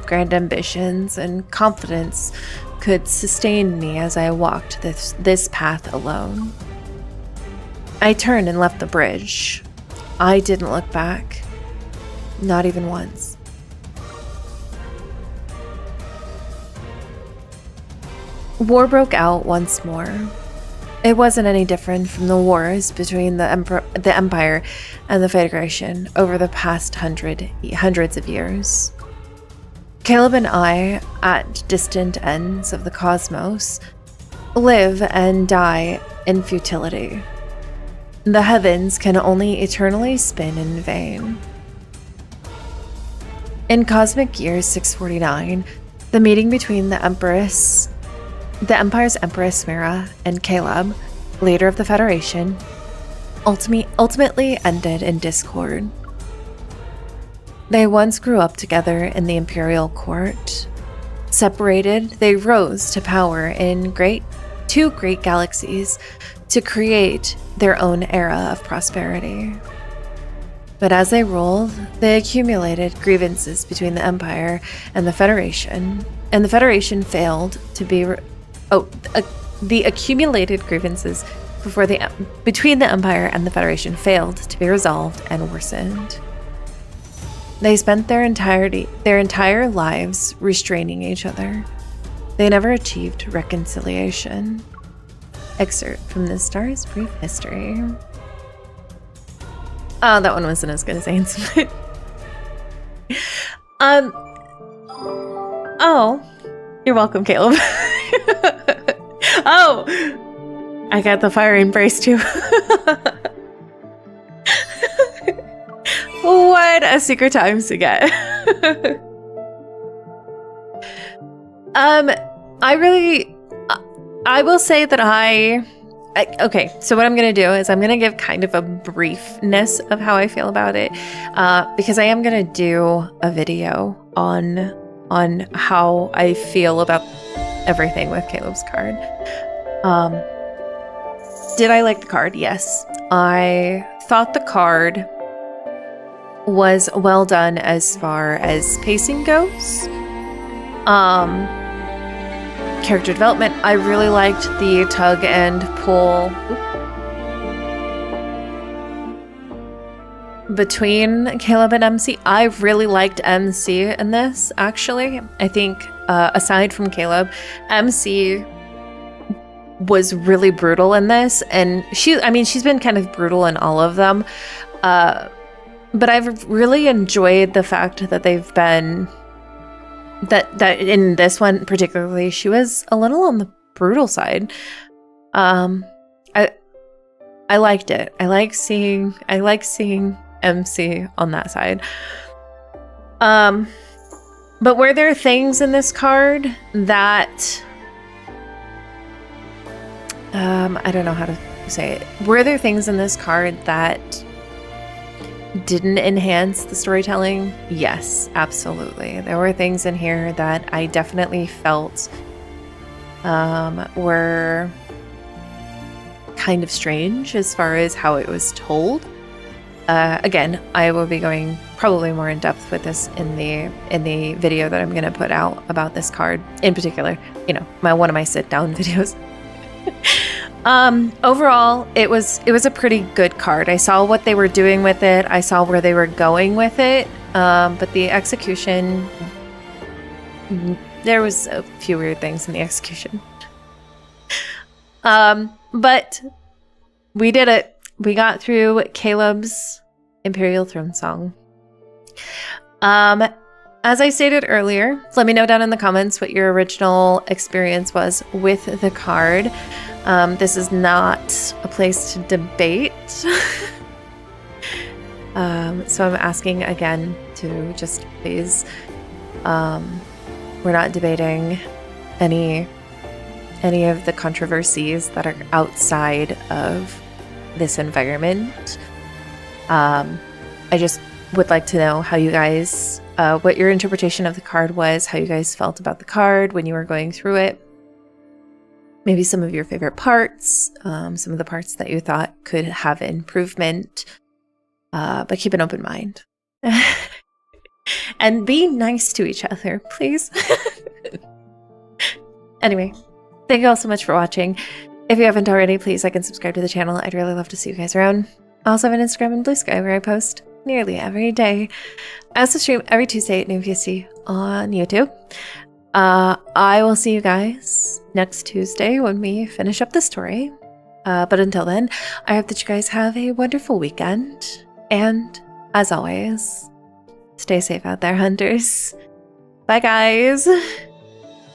S1: Grand ambitions and confidence could sustain me as I walked this path alone. I turned and left the bridge. I didn't look back, not even once. War broke out once more. It wasn't any different from the wars between the Empire and the Federation over the past hundreds of years. Caleb and I, at distant ends of the cosmos, live and die in futility. The heavens can only eternally spin in vain. In cosmic year 649, the meeting between the Empire's Empress Mira and Caleb, leader of the Federation, ultimately ended in discord. They once grew up together in the Imperial Court. Separated, they rose to power in two great galaxies to create their own era of prosperity. But as they ruled, they accumulated grievances between the Empire and the Federation, and the Federation failed to be the accumulated grievances between the Empire and the Federation failed to be resolved and worsened. They spent their entire lives restraining each other. They never achieved reconciliation. Excerpt from The Star's Brief History. Oh, that one wasn't as good as Ainsman. Oh, you're welcome, Caleb. Oh, I got the fire embrace too. What a secret times to get. I will say that okay, so what I'm going to do is I'm going to give kind of a briefness of how I feel about it, because I am going to do a video on how I feel about everything with Caleb's card. Did I like the card? Yes. I thought the card was well done as far as pacing goes. Character development, I really liked the tug and pull between Caleb and MC. I really liked MC in this, actually. I think aside from Caleb, MC was really brutal in this, and she's been kind of brutal in all of them. But I've really enjoyed the fact that they've been that in this one particularly, she was a little on the brutal side. I liked it. I like seeing MC on that side. But were there things in this card that I don't know how to say it. Were there things in this card that didn't enhance the storytelling? Yes, absolutely. There were things in here that I definitely felt were kind of strange as far as how it was told. Again, I will be going probably more in depth with this in the video that I'm going to put out about this card in particular. One of my sit down videos. Overall, it was a pretty good card. I saw what they were doing with it. I saw where they were going with it. But the execution, there was a few weird things in the execution. But we did it. We got through Caleb's Imperial Thronesong. As I stated earlier, let me know down in the comments what your original experience was with the card. This is not a place to debate. So I'm asking again to just please, we're not debating any of the controversies that are outside of this environment. I just would like to know how you guys, what your interpretation of the card was, how you guys felt about the card when you were going through it. Maybe some of your favorite parts, some of the parts that you thought could have improvement, but keep an open mind. And be nice to each other, please. Anyway, thank you all so much for watching. If you haven't already, please like and subscribe to the channel. I'd really love to see you guys around. I also have an Instagram and Blue Sky where I post nearly every day. I also stream every Tuesday at noon PST on YouTube. I will see you guys next Tuesday when we finish up the story. But until then, I hope that you guys have a wonderful weekend. And as always, stay safe out there, hunters. Bye, guys.